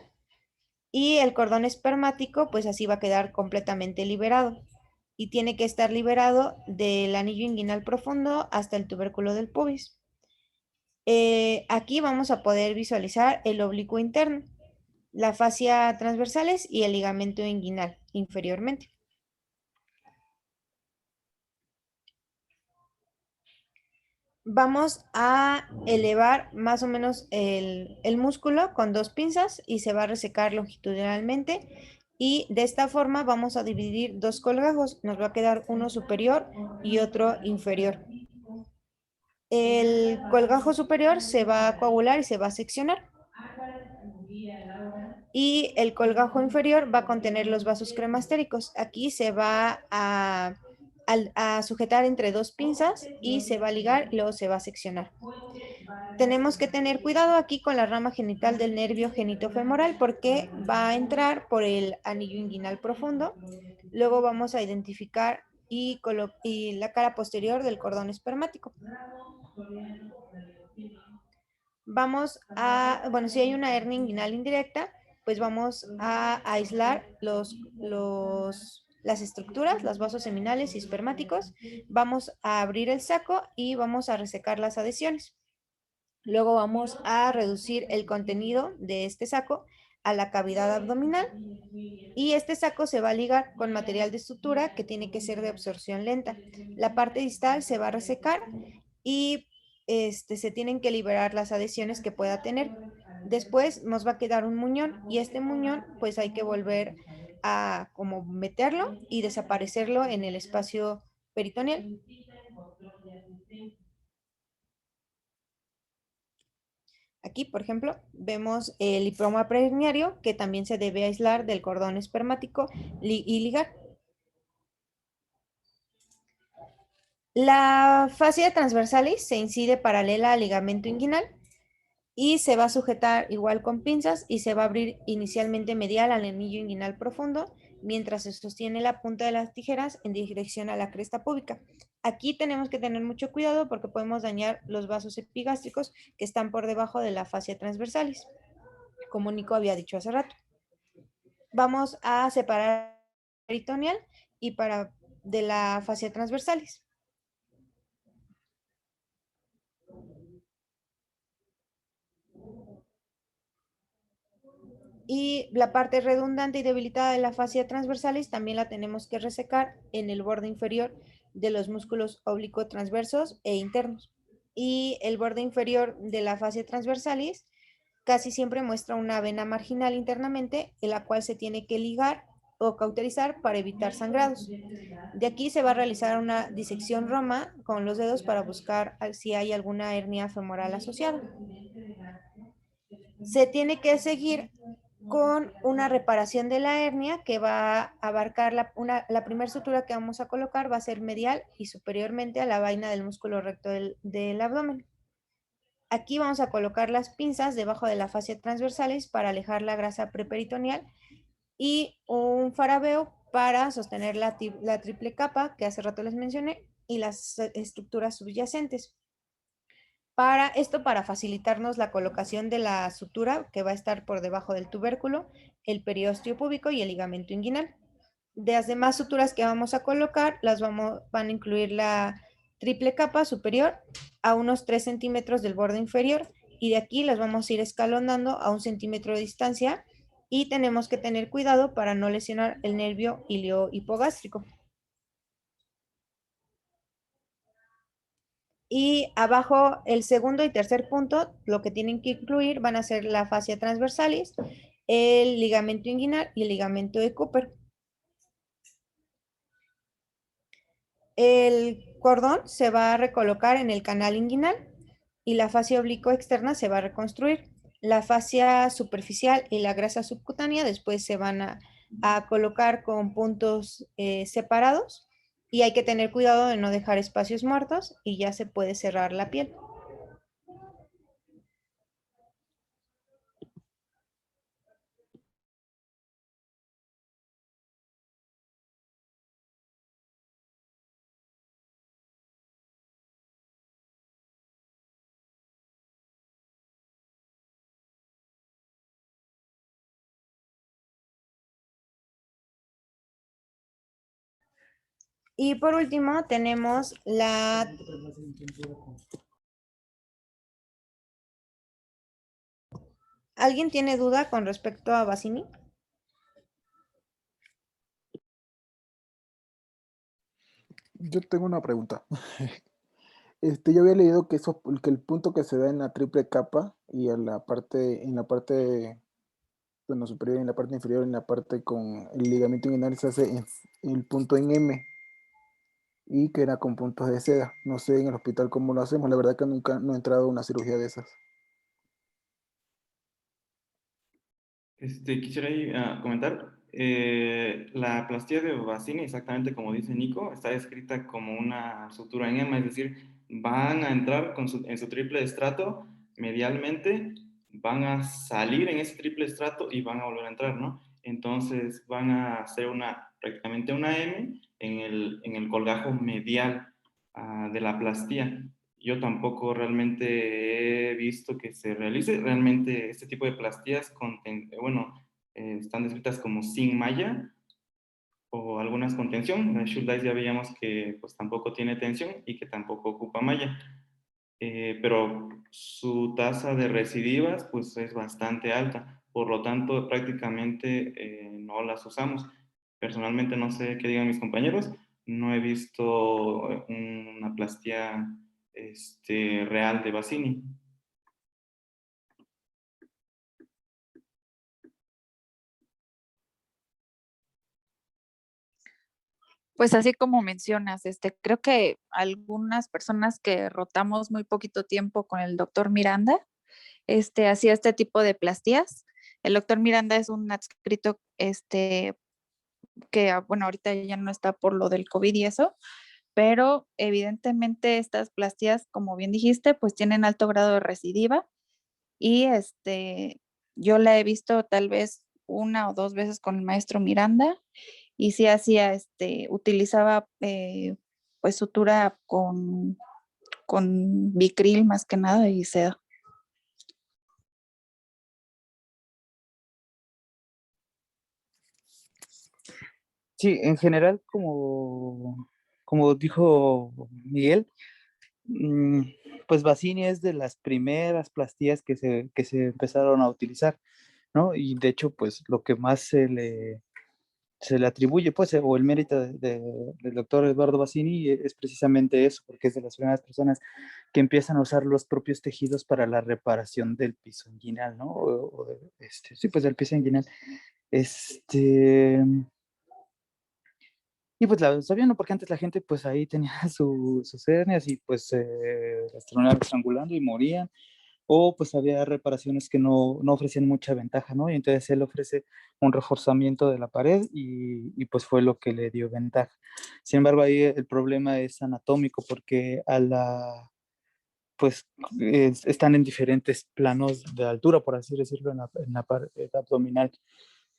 Y el cordón espermático, pues así va a quedar completamente liberado. Y tiene que estar liberado del anillo inguinal profundo hasta el tubérculo del pubis. Aquí vamos a poder visualizar el oblicuo interno, la fascia transversales y el ligamento inguinal inferiormente. Vamos a elevar más o menos el músculo con 2 pinzas y se va a resecar longitudinalmente y de esta forma vamos a dividir 2 colgajos. Nos va a quedar uno superior y otro inferior. El colgajo superior se va a coagular y se va a seccionar. Y el colgajo inferior va a contener los vasos cremastéricos. Aquí se va a sujetar entre 2 pinzas y se va a ligar y luego se va a seccionar. Tenemos que tener cuidado aquí con la rama genital del nervio genitofemoral porque va a entrar por el anillo inguinal profundo. Luego vamos a identificar y la cara posterior del cordón espermático. Vamos a, bueno, si hay una hernia inguinal indirecta, pues vamos a aislar las estructuras, los vasos seminales y espermáticos. Vamos a abrir el saco y vamos a resecar las adhesiones. Luego vamos a reducir el contenido de este saco a la cavidad abdominal y este saco se va a ligar con material de sutura que tiene que ser de absorción lenta. La parte distal se va a resecar y se tienen que liberar las adhesiones que pueda tener. Después nos va a quedar un muñón y este muñón pues hay que volver a como meterlo y desaparecerlo en el espacio peritoneal. Aquí, por ejemplo, vemos el lipoma preherniario que también se debe aislar del cordón espermático y ligar. La fascia transversalis se incide paralela al ligamento inguinal y se va a sujetar igual con pinzas y se va a abrir inicialmente medial al anillo inguinal profundo mientras se sostiene la punta de las tijeras en dirección a la cresta púbica. Aquí tenemos que tener mucho cuidado porque podemos dañar los vasos epigástricos que están por debajo de la fascia transversalis, como Nico había dicho hace rato. Vamos a separar peritoneal y de la fascia transversalis. Y la parte redundante y debilitada de la fascia transversalis también la tenemos que resecar en el borde inferior de los músculos oblicuo transversos e internos. Y el borde inferior de la fascia transversalis casi siempre muestra una vena marginal internamente, en la cual se tiene que ligar o cauterizar para evitar sangrados. De aquí se va a realizar una disección roma con los dedos para buscar si hay alguna hernia femoral asociada. Se tiene que seguir con una reparación de la hernia que va a abarcar la primera sutura que vamos a colocar va a ser medial y superiormente a la vaina del músculo recto del abdomen. Aquí vamos a colocar las pinzas debajo de la fascia transversales para alejar la grasa preperitoneal y un farabeo para sostener la triple capa que hace rato les mencioné y las estructuras subyacentes. Para facilitarnos la colocación de la sutura que va a estar por debajo del tubérculo, el periósteo púbico y el ligamento inguinal. De las demás suturas que vamos a colocar, van a incluir la triple capa superior a unos 3 centímetros del borde inferior y de aquí las vamos a ir escalonando a 1 centímetro de distancia y tenemos que tener cuidado para no lesionar el nervio ileo-hipogástrico. Y abajo el segundo y tercer punto, lo que tienen que incluir van a ser la fascia transversalis, el ligamento inguinal y el ligamento de Cooper. El cordón se va a recolocar en el canal inguinal y la fascia oblicua externa se va a reconstruir. La fascia superficial y la grasa subcutánea después se van a colocar con puntos separados y hay que tener cuidado de no dejar espacios muertos y ya se puede cerrar la piel. Y por último tenemos la... ¿Alguien tiene duda con respecto a Bassini? Yo tengo una pregunta. Yo había leído que que el punto que se da en la triple capa y en la parte, bueno, superior, en la parte inferior, en la parte con el ligamento inguinal se hace el punto en M y que era con puntos de seda. No sé en el hospital cómo lo hacemos. La verdad que nunca no he entrado a una cirugía de esas. Quisiera ahí, comentar, la plastía de Bassini, exactamente como dice Nico, está descrita como una sutura en M, es decir, van a entrar en su triple estrato medialmente, van a salir en ese triple estrato y van a volver a entrar, ¿no? Entonces van a hacer prácticamente una M en el colgajo medial de la plastía. Yo tampoco realmente he visto que se realice. Realmente este tipo de plastías están descritas como sin malla o algunas con tensión. La Schuldeis ya veíamos que pues tampoco tiene tensión y que tampoco ocupa malla. Pero su tasa de recidivas pues es bastante alta. Por lo tanto, prácticamente no las usamos. Personalmente no sé qué digan mis compañeros. No he visto una plastía real de Bassini. Pues así como mencionas, creo que algunas personas que rotamos muy poquito tiempo con el doctor Miranda, hacía este tipo de plastías. El doctor Miranda es un adscrito, que, bueno, ahorita ya no está por lo del COVID y eso, pero evidentemente estas plastías, como bien dijiste, pues tienen alto grado de recidiva y yo la he visto tal vez 1 o 2 veces con el maestro Miranda y sí hacía, utilizaba pues sutura con Vicryl más que nada y seda. Sí, en general, como dijo Miguel, pues Bassini es de las primeras plastías que se empezaron a utilizar, ¿no? Y de hecho, pues lo que más se le atribuye, pues, o el mérito del doctor Eduardo Bassini es precisamente eso, porque es de las primeras personas que empiezan a usar los propios tejidos para la reparación del piso inguinal, ¿no? Sí, pues del piso inguinal. Y pues la sabía, ¿no? Porque antes la gente pues ahí tenía sus hernias y pues las terminaban estrangulando y morían. O pues había reparaciones que no ofrecían mucha ventaja, ¿no? Y entonces él ofrece un reforzamiento de la pared pues fue lo que le dio ventaja. Sin embargo, ahí el problema es anatómico porque pues están en diferentes planos de altura, por así decirlo, en la pared abdominal,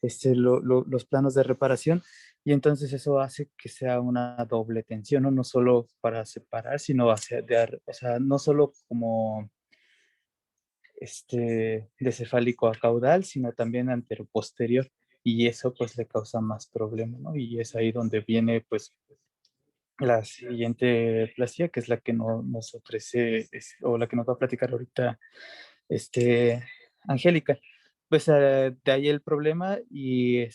los planos de reparación, y entonces eso hace que sea una doble tensión, ¿no? No solo para separar, sino o sea, no solo como de cefálico a caudal, sino también anteroposterior, y eso pues le causa más problema, ¿no? Y es ahí donde viene pues la siguiente plastilla, que es la que nos ofrece, o la que nos va a platicar ahorita, Angélica. Pues de ahí el problema y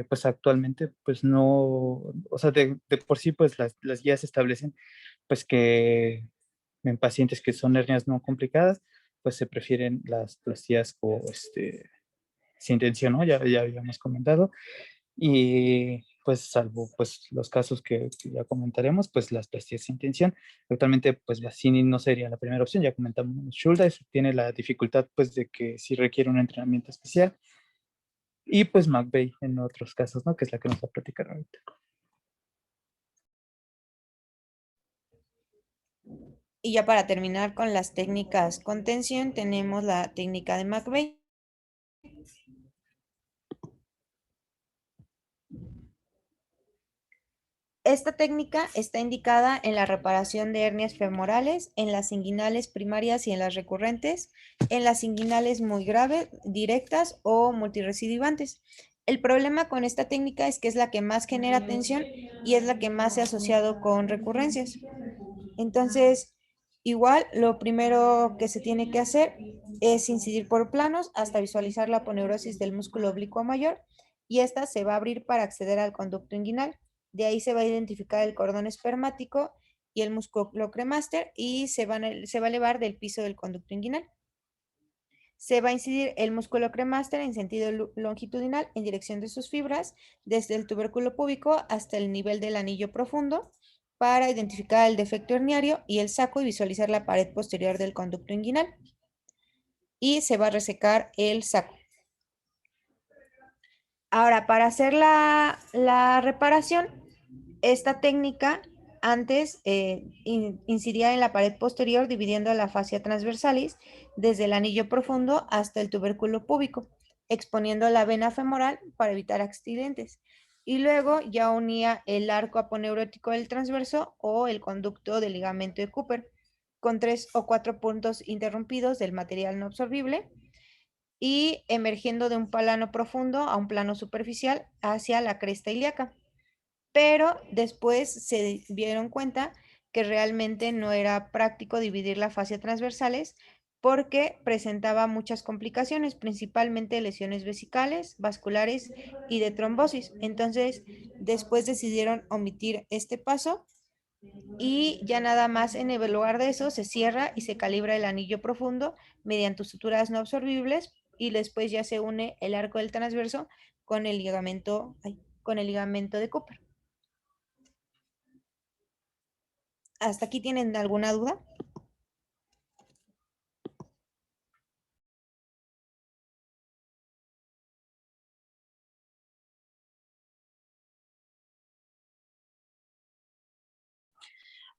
pues actualmente pues no, o sea, de por sí pues las guías establecen pues que en pacientes que son hernias no complicadas, pues se prefieren las plastillas sin tensión, ¿no? Ya habíamos comentado. Y pues salvo pues los casos que ya comentaremos, pues las plastillas sin tensión. Actualmente pues Bassini no sería la primera opción, ya comentamos Schulter, tiene la dificultad pues de que sí requiere un entrenamiento especial. Y pues McVeigh en otros casos, ¿no? Que es la que nos va a platicar ahorita. Y ya para terminar con las técnicas con tensión, tenemos la técnica de McVeigh. Esta técnica está indicada en la reparación de hernias femorales, en las inguinales primarias y en las recurrentes, en las inguinales muy graves, directas o multirecidivantes. El problema con esta técnica es que es la que más genera tensión y es la que más se ha asociado con recurrencias. Entonces, igual, lo primero que se tiene que hacer es incidir por planos hasta visualizar la aponeurosis del músculo oblicuo mayor, y esta se va a abrir para acceder al conducto inguinal. De ahí se va a identificar el cordón espermático y el músculo cremaster, y se va a elevar del piso del conducto inguinal. Se va a incidir el músculo cremaster en sentido longitudinal en dirección de sus fibras, desde el tubérculo púbico hasta el nivel del anillo profundo, para identificar el defecto herniario y el saco y visualizar la pared posterior del conducto inguinal. Y se va a resecar el saco. Ahora, para hacer la reparación, esta técnica antes incidía en la pared posterior, dividiendo la fascia transversalis desde el anillo profundo hasta el tubérculo púbico, exponiendo la vena femoral para evitar accidentes. Y luego ya unía el arco aponeurótico del transverso o el conducto del ligamento de Cooper, con 3 o 4 puntos interrumpidos del material no absorbible, y emergiendo de un plano profundo a un plano superficial hacia la cresta ilíaca. Pero después se dieron cuenta que realmente no era práctico dividir la fascia transversales porque presentaba muchas complicaciones, principalmente lesiones vesicales, vasculares y de trombosis. Entonces, después decidieron omitir este paso y ya nada más en el lugar de eso se cierra y se calibra el anillo profundo mediante suturas no absorbibles, y después ya se une el arco del transverso con el ligamento de Cooper. ¿Hasta aquí tienen alguna duda?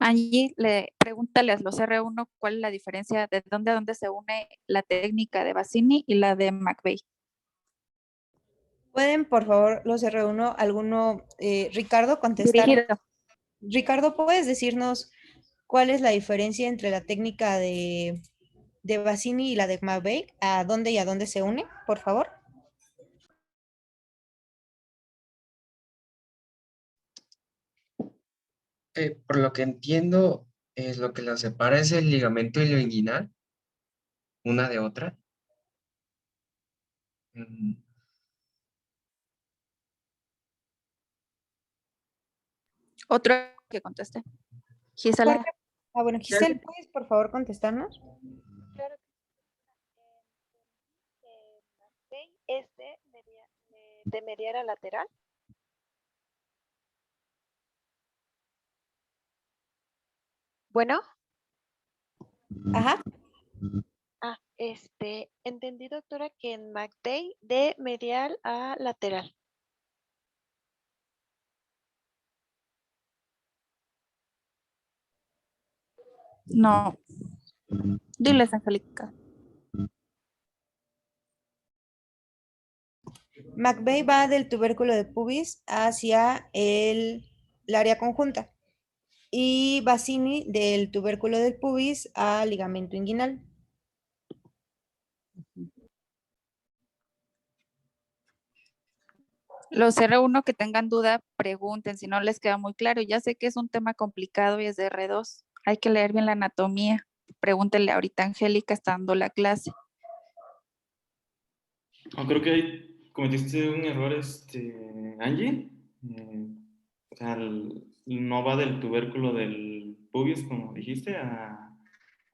Angie, pregúntale a los R1 cuál es la diferencia de dónde a dónde se une la técnica de Bassini y la de McVeigh. ¿Pueden, por favor, los R1, Ricardo, contestar? Dirigido. Ricardo, ¿puedes decirnos cuál es la diferencia entre la técnica de Bassini y la de McVeigh? ¿A dónde y a dónde se une, por favor? Por lo que entiendo, lo que las separa es el ligamento ilioinguinal, una de otra. Mm, Otro que conteste. Gisela. Bueno, Giselle, ¿puedes por favor contestarnos? Claro que es de mediana lateral. Bueno, Ajá. Entendí, doctora, que en McVeigh de medial a lateral. No. Diles, Angélica. McVeigh va del tubérculo de pubis hacia el área conjunta y Bassini del tubérculo del pubis al ligamento inguinal. Los R1 que tengan duda, pregunten si no les queda muy claro. Ya sé que es un tema complicado y es de R2. Hay que leer bien la anatomía. Pregúntenle ahorita a Angélica, está dando la clase. Creo que ahí cometiste un error, Angie. O sea, no va del tubérculo del pubis, como dijiste,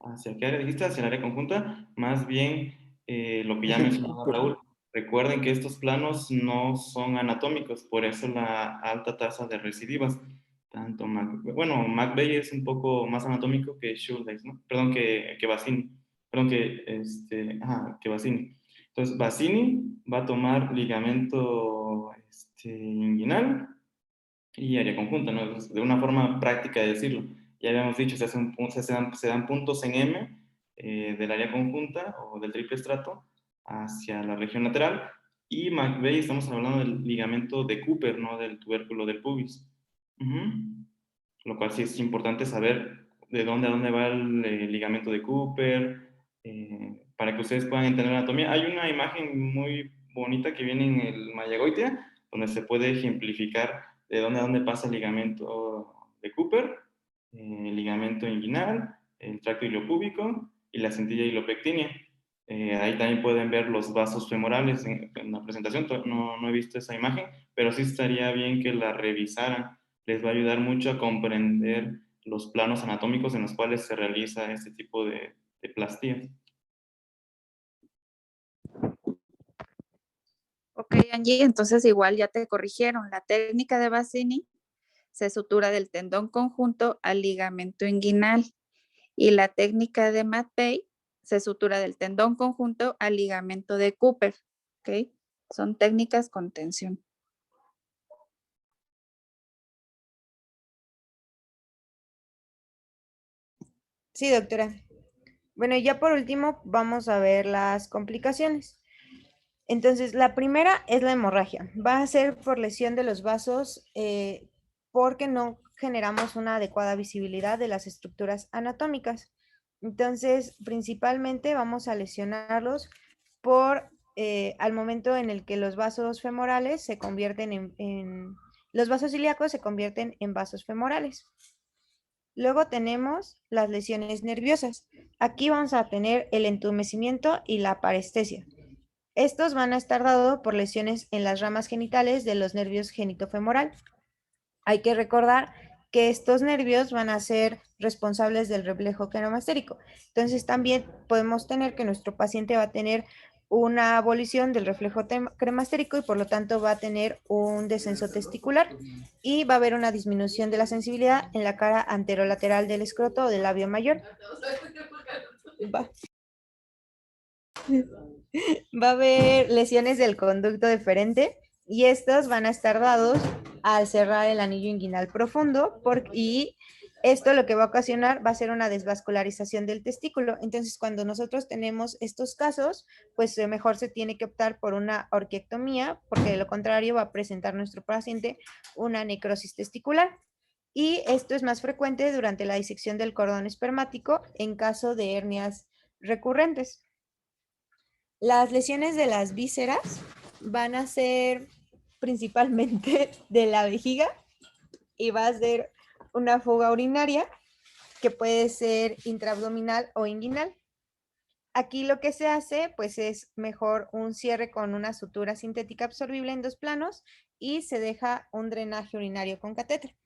hacia qué área dijiste, hacia el área conjunta. Más bien, lo que ya mencionaba Raúl. Recuerden que estos planos no son anatómicos, por eso la alta tasa de recidivas. Tanto McVeigh es un poco más anatómico que Schuldeis, ¿no? Perdón, que Bassini. Perdón, que Bassini. Entonces, Bassini va a tomar ligamento inguinal y área conjunta, ¿no? De una forma práctica de decirlo. Ya habíamos dicho, se dan puntos en M del área conjunta o del triple estrato hacia la región lateral, y McVeigh estamos hablando del ligamento de Cooper, no del tubérculo del pubis. Lo cual sí es importante saber de dónde a dónde va el ligamento de Cooper, para que ustedes puedan entender la anatomía. Hay una imagen muy bonita que viene en el Mayagoitia, donde se puede ejemplificar de dónde a dónde pasa el ligamento de Cooper, el ligamento inguinal, el tracto iliopúbico y la cintilla ilopectínea. Ahí también pueden ver los vasos femorales en la presentación. No he visto esa imagen, pero sí estaría bien que la revisaran. Les va a ayudar mucho a comprender los planos anatómicos en los cuales se realiza este tipo de plastía. Ok, Angie, entonces igual ya te corrigieron. La técnica de Bassini se sutura del tendón conjunto al ligamento inguinal y la técnica de McVeigh se sutura del tendón conjunto al ligamento de Cooper. ¿Ok? Son técnicas con tensión. Sí, doctora. Bueno, y ya por último vamos a ver las complicaciones. Entonces, la primera es la hemorragia. Va a ser por lesión de los vasos porque no generamos una adecuada visibilidad de las estructuras anatómicas. Entonces, principalmente vamos a lesionarlos por al momento en el que los vasos femorales se convierten los vasos ilíacos se convierten en vasos femorales. Luego tenemos las lesiones nerviosas. Aquí vamos a tener el entumecimiento y la parestesia. Estos van a estar dados por lesiones en las ramas genitales de los nervios genitofemoral. Hay que recordar que estos nervios van a ser responsables del reflejo cremastérico. Entonces también podemos tener que nuestro paciente va a tener una abolición del reflejo cremastérico y por lo tanto va a tener un descenso testicular y va a haber una disminución de la sensibilidad en la cara anterolateral del escroto o del labio mayor. Va a haber lesiones del conducto deferente y estos van a estar dados al cerrar el anillo inguinal profundo y esto lo que va a ocasionar va a ser una desvascularización del testículo. Entonces, cuando nosotros tenemos estos casos, pues mejor se tiene que optar por una orquiectomía, porque de lo contrario va a presentar nuestro paciente una necrosis testicular. Y esto es más frecuente durante la disección del cordón espermático en caso de hernias recurrentes. Las lesiones de las vísceras van a ser principalmente de la vejiga y va a ser una fuga urinaria que puede ser intraabdominal o inguinal. Aquí lo que se hace pues es mejor un cierre con una sutura sintética absorbible en 2 planos y se deja un drenaje urinario con catéter.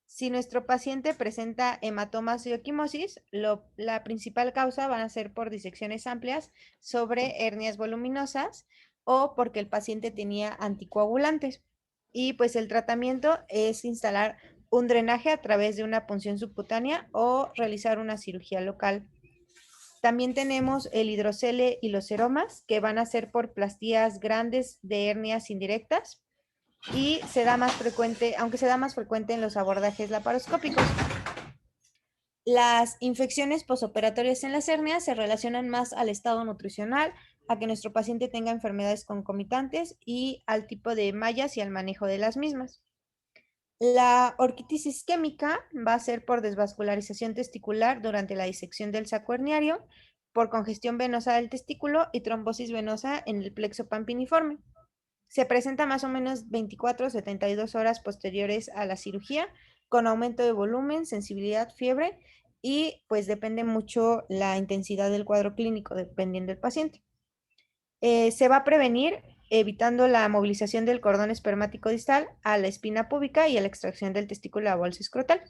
Si nuestro paciente presenta hematomas y equimosis, la principal causa van a ser por disecciones amplias sobre hernias voluminosas o porque el paciente tenía anticoagulantes. Y pues el tratamiento es instalar un drenaje a través de una punción subcutánea o realizar una cirugía local. También tenemos el hidrocele y los seromas, que van a ser por plastías grandes de hernias indirectas y se da más frecuente, aunque se da más frecuente en los abordajes laparoscópicos. Las infecciones posoperatorias en las hernias se relacionan más al estado nutricional, a que nuestro paciente tenga enfermedades concomitantes y al tipo de mallas y al manejo de las mismas. La orquitis isquémica va a ser por desvascularización testicular durante la disección del saco herniario, por congestión venosa del testículo y trombosis venosa en el plexo pampiniforme. Se presenta más o menos 24 o 72 horas posteriores a la cirugía, con aumento de volumen, sensibilidad, fiebre, y pues depende mucho la intensidad del cuadro clínico, dependiendo del paciente. Se va a prevenir evitando la movilización del cordón espermático distal a la espina púbica y a la extracción del testículo a la bolsa escrotal.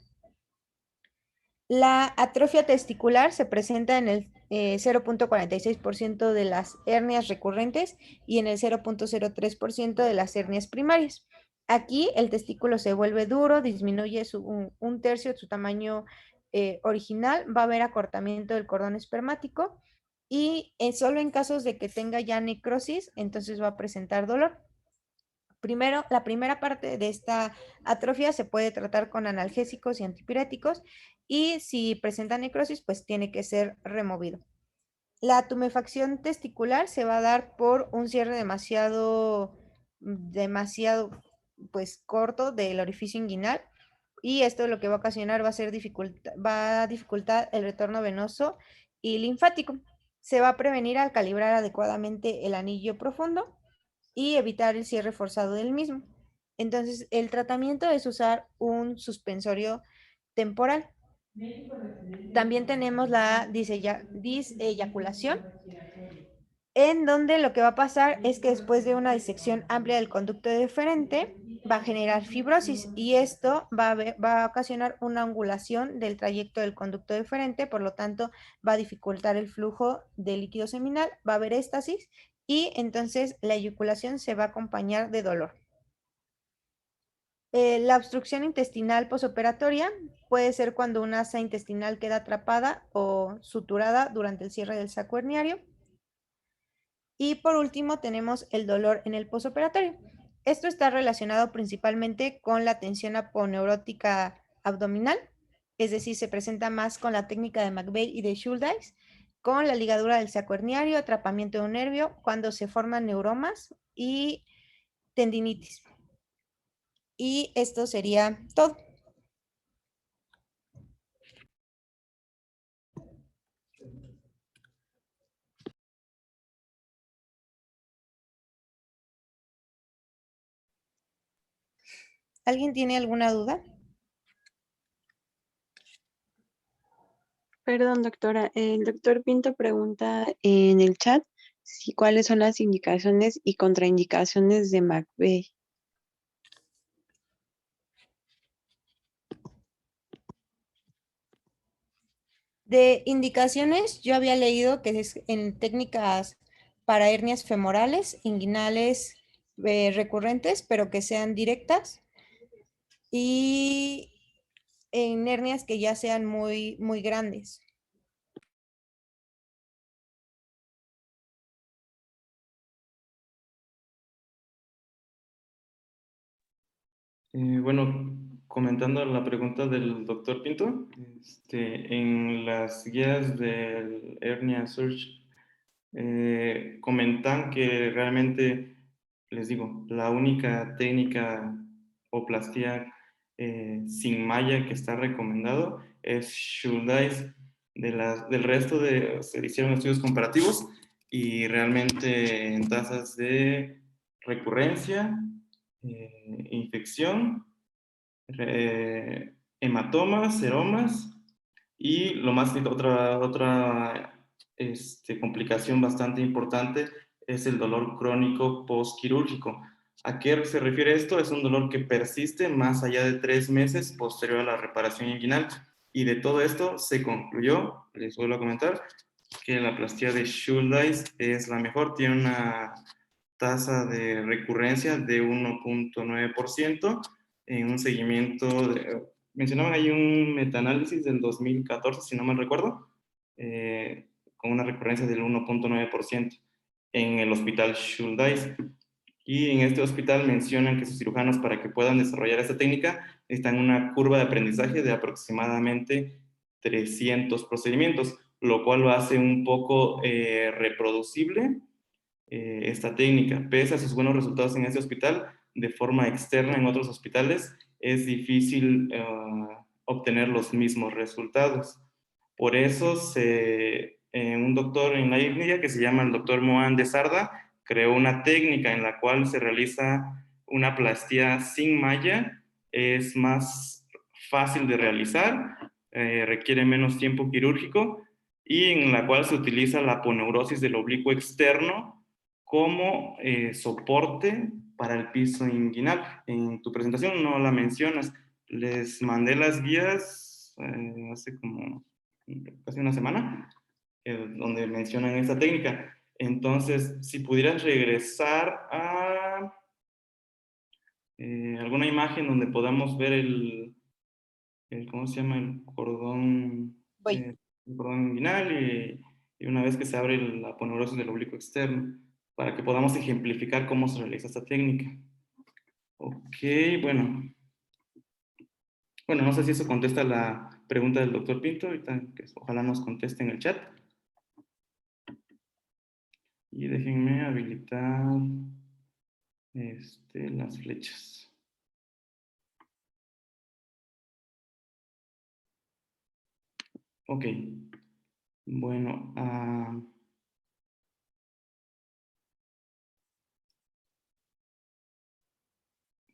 La atrofia testicular se presenta en el 0.46% de las hernias recurrentes y en el 0.03% de las hernias primarias. Aquí el testículo se vuelve duro, disminuye un tercio de su tamaño original, va a haber acortamiento del cordón espermático y solo en casos de que tenga ya necrosis, entonces va a presentar dolor. Primero, la primera parte de esta atrofia se puede tratar con analgésicos y antipiréticos y si presenta necrosis, pues tiene que ser removido. La tumefacción testicular se va a dar por un cierre demasiado pues corto del orificio inguinal y esto lo que va a ocasionar va a dificultar el retorno venoso y linfático. Se va a prevenir al calibrar adecuadamente el anillo profundo y evitar el cierre forzado del mismo. Entonces, el tratamiento es usar un suspensorio temporal. También tenemos la diseyaculación, en donde lo que va a pasar es que después de una disección amplia del conducto deferente, va a generar fibrosis y esto va a ocasionar una angulación del trayecto del conducto deferente, por lo tanto va a dificultar el flujo de líquido seminal, va a haber éstasis y entonces la eyaculación se va a acompañar de dolor. La obstrucción intestinal posoperatoria puede ser cuando una asa intestinal queda atrapada o suturada durante el cierre del saco herniario. Y por último tenemos el dolor en el posoperatorio. Esto está relacionado principalmente con la tensión aponeurótica abdominal, es decir, se presenta más con la técnica de McVeigh y de Schuldeis, con la ligadura del saco herniario, atrapamiento de un nervio, cuando se forman neuromas y tendinitis. Y esto sería todo. ¿Alguien tiene alguna duda? Perdón, doctora. El doctor Pinto pregunta en el chat cuáles son las indicaciones y contraindicaciones de McVeigh. De indicaciones, yo había leído que es en técnicas para hernias femorales, inguinales recurrentes, pero que sean directas, y en hernias que ya sean muy, muy grandes. Bueno, comentando la pregunta del doctor Pinto, en las guías del Hernia Search comentan que realmente, les digo, la única técnica o plastía sin malla que está recomendado es Schuldeis. Del resto se hicieron estudios comparativos y realmente en tasas de recurrencia, infección, hematomas, seromas y otra complicación bastante importante es el dolor crónico postquirúrgico. ¿A qué se refiere esto? Es un dolor que persiste más allá de 3 meses posterior a la reparación inguinal. Y de todo esto se concluyó, les vuelvo a comentar, que la plastía de Schuldeis es la mejor, tiene una tasa de recurrencia de 1.9% en un seguimiento mencionaban ahí un metaanálisis del 2014, si no mal recuerdo, con una recurrencia del 1.9% en el hospital Schuldeis. Y en este hospital mencionan que sus cirujanos, para que puedan desarrollar esta técnica, están en una curva de aprendizaje de aproximadamente 300 procedimientos, lo cual lo hace un poco reproducible esta técnica. Pese a sus buenos resultados en este hospital, de forma externa en otros hospitales es difícil obtener los mismos resultados. Por eso un doctor en la India que se llama el doctor Mohan Desarda creó una técnica en la cual se realiza una plastía sin malla. Es más fácil de realizar, requiere menos tiempo quirúrgico y en la cual se utiliza la aponeurosis del oblicuo externo como soporte para el piso inguinal. En tu presentación no la mencionas. Les mandé las guías hace como casi una semana, donde mencionan esta técnica. Entonces, si pudieras regresar a alguna imagen donde podamos ver ¿cómo se llama? El cordón inguinal y una vez que se abre la aponeurosis del oblicuo externo, para que podamos ejemplificar cómo se realiza esta técnica. Ok, bueno. Bueno, no sé si eso contesta la pregunta del doctor Pinto, ahorita que ojalá nos conteste en el chat. Y déjenme habilitar las flechas. Ok. Bueno,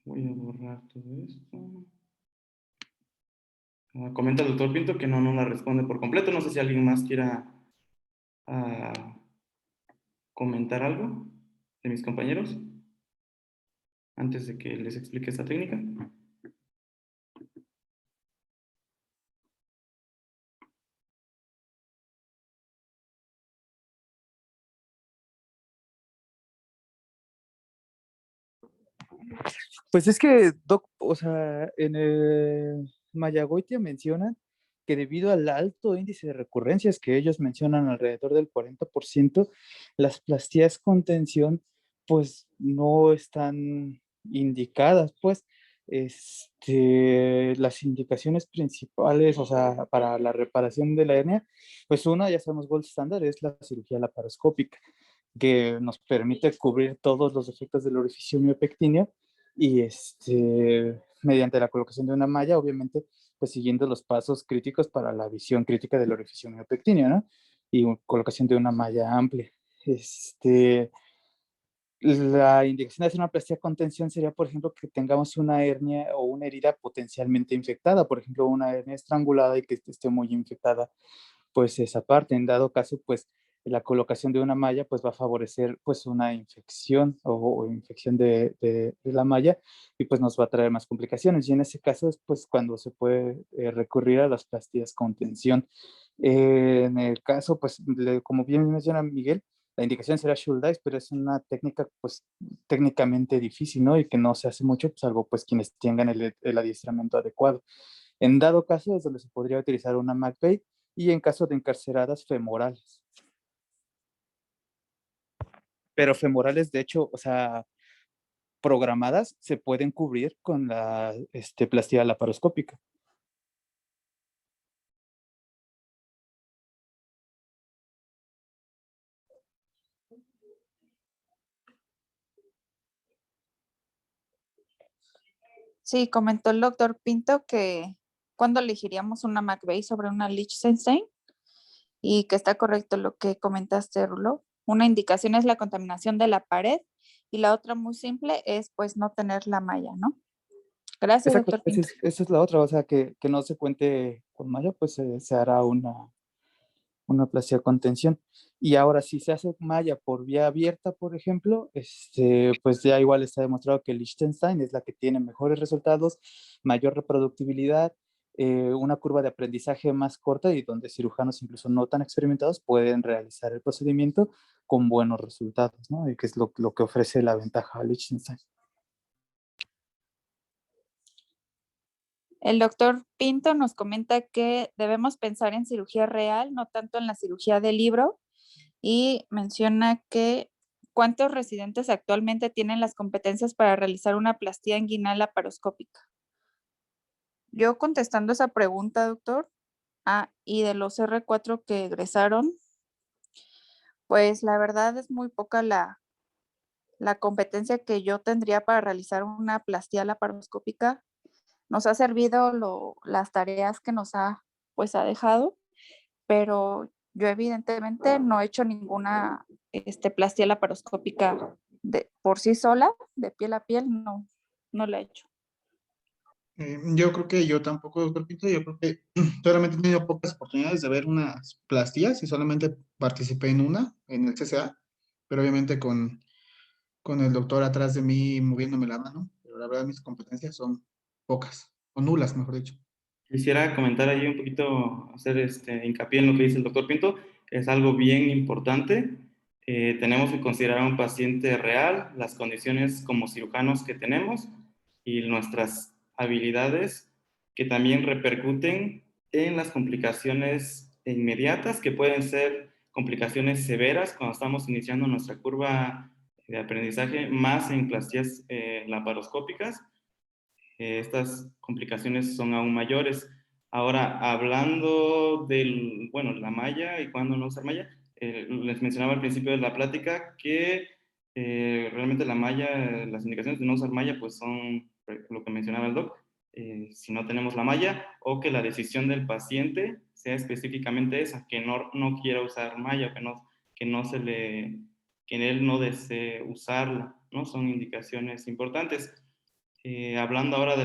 voy a borrar todo esto. Comenta el doctor Pinto que no la responde por completo. No sé si alguien más quiera comentar algo de mis compañeros antes de que les explique esta técnica. Pues es que, Doc, o sea, en el Mayagoitia mencionan que debido al alto índice de recurrencias que ellos mencionan alrededor del 40%, las plastías con tensión pues no están indicadas, pues las indicaciones principales, o sea, para la reparación de la hernia, pues una, ya sabemos, gold standard, es la cirugía laparoscópica, que nos permite cubrir todos los defectos del orificio miopectíneo y mediante la colocación de una malla, obviamente, pues siguiendo los pasos críticos para la visión crítica del orificio miopectíneo, ¿no? Y colocación de una malla amplia. La indicación de hacer una plastía con tensión sería, por ejemplo, que tengamos una hernia o una herida potencialmente infectada, por ejemplo, una hernia estrangulada y que esté muy infectada, pues esa parte. En dado caso, pues la colocación de una malla pues va a favorecer pues una infección o infección de la malla y pues nos va a traer más complicaciones. Y en ese caso es pues cuando se puede recurrir a las plastías con tensión. En el caso, pues como bien menciona Miguel, la indicación será Schuldeis, pero es una técnica pues técnicamente difícil, ¿no? Y que no se hace mucho, pues, salvo pues quienes tengan el adiestramiento adecuado. En dado caso es donde se podría utilizar una McVeigh y en caso de encarceradas femorales. Pero femorales, de hecho, o sea, programadas, se pueden cubrir con la plastía laparoscópica. Sí, comentó el doctor Pinto que cuando elegiríamos una McVeigh sobre una Liechtenstein y que está correcto lo que comentaste, Rulo. Una indicación es la contaminación de la pared y la otra muy simple es pues no tener la malla, ¿no? Gracias, Exacto, doctor Pinto. esa es la otra, o sea, que no se cuente con malla, pues se hará una plastía con tensión. Y ahora, si se hace malla por vía abierta, por ejemplo, pues ya igual está demostrado que Liechtenstein es la que tiene mejores resultados, mayor reproductibilidad, una curva de aprendizaje más corta y donde cirujanos incluso no tan experimentados pueden realizar el procedimiento con buenos resultados, ¿no? Y que es lo que ofrece la ventaja a Liechtenstein. El doctor Pinto nos comenta que debemos pensar en cirugía real, no tanto en la cirugía del libro, y menciona que ¿cuántos residentes actualmente tienen las competencias para realizar una plastía inguinal laparoscópica? Yo contestando esa pregunta, doctor, y de los R4 que egresaron, pues la verdad es muy poca la competencia que yo tendría para realizar una plastía laparoscópica. Nos ha servido las tareas que nos ha dejado, pero yo evidentemente no he hecho ninguna plastía laparoscópica por sí sola, de piel a piel, no la he hecho. Yo creo que yo tampoco, doctor Pinto, yo creo que solamente he tenido pocas oportunidades de ver unas plastillas y solamente participé en una, en el CCA, pero obviamente con el doctor atrás de mí moviéndome la mano, pero la verdad mis competencias son pocas, o nulas, mejor dicho. Quisiera comentar ahí un poquito, hacer hincapié en lo que dice el doctor Pinto. Es algo bien importante. Tenemos que considerar a un paciente real, las condiciones como cirujanos que tenemos y nuestras habilidades que también repercuten en las complicaciones inmediatas, que pueden ser complicaciones severas cuando estamos iniciando nuestra curva de aprendizaje, más en plastías laparoscópicas. Estas complicaciones son aún mayores. Ahora, hablando del, bueno, la malla y cuándo no usar malla, les mencionaba al principio de la plática que realmente la malla, las indicaciones de no usar malla, pues son lo que mencionaba el doc, si no tenemos la malla, o que la decisión del paciente sea específicamente esa, que no quiera usar malla, que él no desee usarla, ¿no? Son indicaciones importantes. Hablando ahora de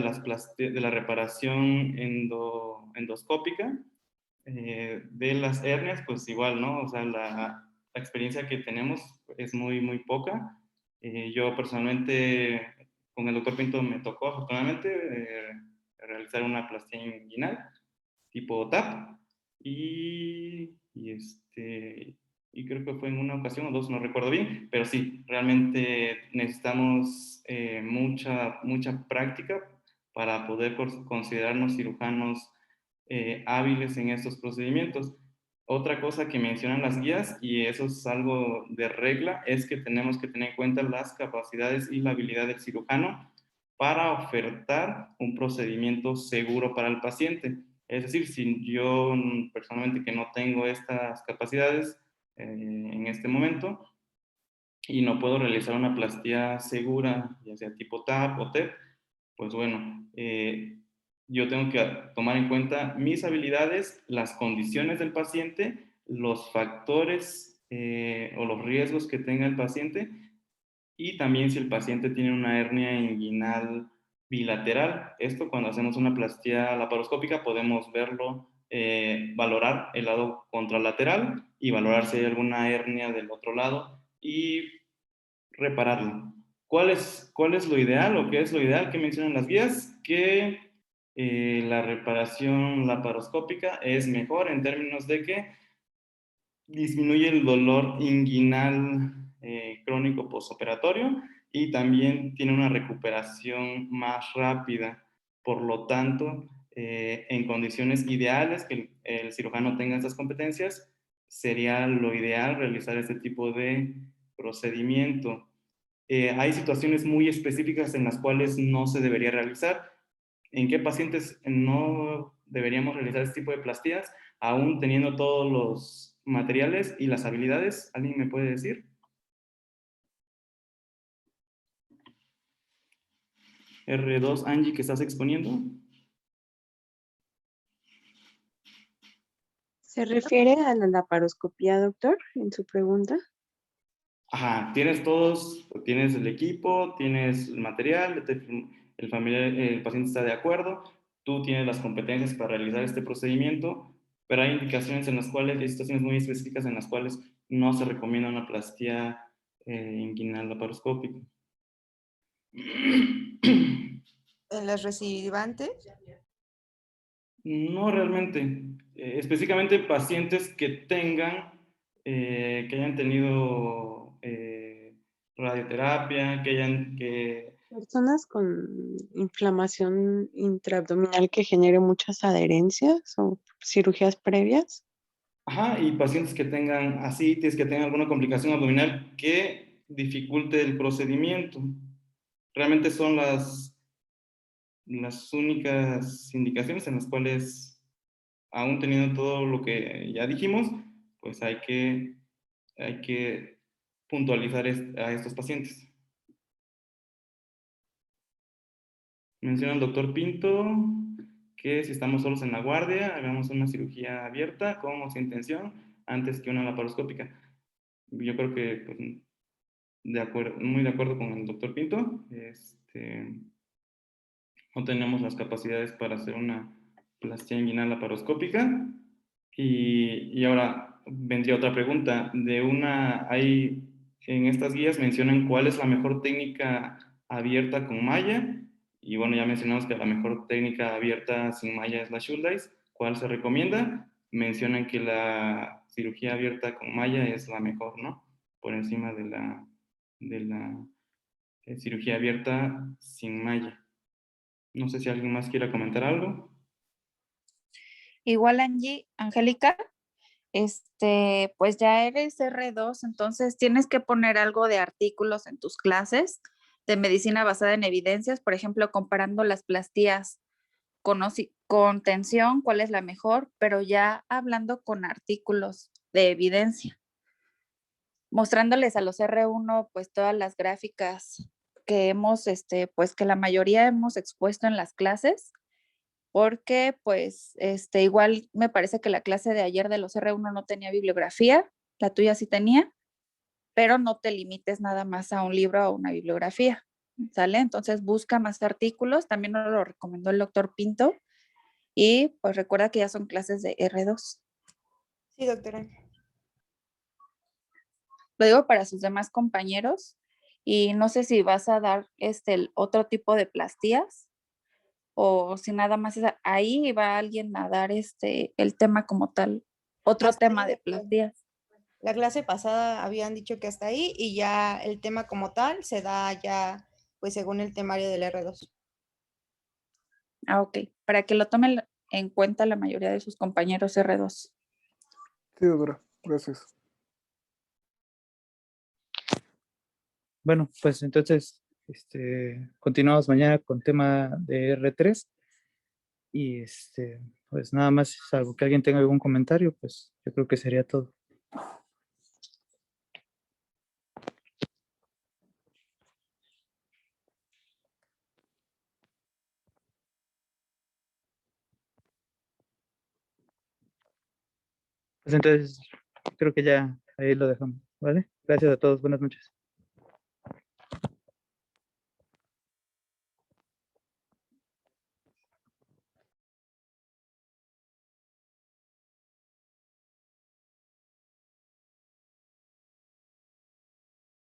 la reparación endoscópica de las hernias, pues igual, ¿no? O sea, la experiencia que tenemos es muy, muy poca. Yo personalmente, con el doctor Pinto me tocó afortunadamente realizar una plastía inguinal tipo TAP y creo que fue en una ocasión o dos, no recuerdo bien, pero sí, realmente necesitamos mucha práctica para poder considerarnos cirujanos hábiles en estos procedimientos. Otra cosa que mencionan las guías, y eso es algo de regla, es que tenemos que tener en cuenta las capacidades y la habilidad del cirujano para ofertar un procedimiento seguro para el paciente. Es decir, si yo personalmente que no tengo estas capacidades en este momento y no puedo realizar una plastía segura, ya sea tipo TAP o TEP, pues bueno, yo tengo que tomar en cuenta mis habilidades, las condiciones del paciente, los factores o los riesgos que tenga el paciente y también si el paciente tiene una hernia inguinal bilateral. Esto cuando hacemos una plastía laparoscópica podemos verlo, valorar el lado contralateral y valorar si hay alguna hernia del otro lado y repararlo. ¿Cuál es lo ideal o qué es lo ideal que mencionan las guías? Que la reparación laparoscópica es mejor en términos de que disminuye el dolor inguinal crónico postoperatorio y también tiene una recuperación más rápida. Por lo tanto, en condiciones ideales que el cirujano tenga estas competencias, sería lo ideal realizar este tipo de procedimiento. Hay situaciones muy específicas en las cuales no se debería realizar. ¿En qué pacientes no deberíamos realizar este tipo de plastías, aún teniendo todos los materiales y las habilidades? ¿Alguien me puede decir? R2, Angie, ¿qué estás exponiendo? ¿Se refiere a la laparoscopía, doctor, en su pregunta? Ajá, tienes el equipo, tienes el material, el paciente está de acuerdo, tú tienes las competencias para realizar este procedimiento, pero hay indicaciones en las cuales, hay situaciones muy específicas en las cuales no se recomienda una plastía inguinal laparoscópica. ¿En las recidivantes? No realmente. Específicamente pacientes que hayan tenido radioterapia, que Personas con inflamación intraabdominal que genere muchas adherencias o cirugías previas. Ajá, y pacientes que tengan ascitis, que tengan alguna complicación abdominal que dificulte el procedimiento. Realmente son las únicas indicaciones en las cuales, aún teniendo todo lo que ya dijimos, pues hay que puntualizar a estos pacientes. Menciona el doctor Pinto que si estamos solos en la guardia, hagamos una cirugía abierta con o sin tensión antes que una laparoscópica. Yo creo que pues, muy de acuerdo con el doctor Pinto. No tenemos las capacidades para hacer una plastía inguinal laparoscópica. Y ahora vendría otra pregunta. En estas guías mencionan cuál es la mejor técnica abierta con malla. Y bueno, ya mencionamos que la mejor técnica abierta sin malla es la Schuldeis. ¿Cuál se recomienda? Mencionan que la cirugía abierta con malla es la mejor, ¿no? Por encima de la cirugía abierta sin malla. No sé si alguien más quiera comentar algo. Igual, Angélica, pues ya eres R2, entonces tienes que poner algo de artículos en tus clases de medicina basada en evidencias, por ejemplo, comparando las plastías con tensión, cuál es la mejor, pero ya hablando con artículos de evidencia, mostrándoles a los R1 pues todas las gráficas que hemos, pues que la mayoría hemos expuesto en las clases, porque pues igual me parece que la clase de ayer de los R1 no tenía bibliografía, la tuya sí tenía, pero no te limites nada más a un libro o una bibliografía, ¿sale? Entonces busca más artículos, también nos lo recomendó el doctor Pinto, y pues recuerda que ya son clases de R2. Sí, doctora. Lo digo para sus demás compañeros, y no sé si vas a dar el otro tipo de plastías, o si nada más es ahí va alguien a dar el tema como tal, otro Hasta tema ahí, de doctora. plastías. La clase pasada habían dicho que hasta ahí y ya el tema como tal se da ya pues según el temario del R2. Ah, ok, para que lo tomen en cuenta la mayoría de sus compañeros R2. Sí, doctora, gracias. Bueno, pues entonces continuamos mañana con tema de R3 y pues nada más, salvo que alguien tenga algún comentario, pues yo creo que sería todo. Pues entonces creo que ya ahí lo dejamos, ¿vale? Gracias a todos, buenas noches.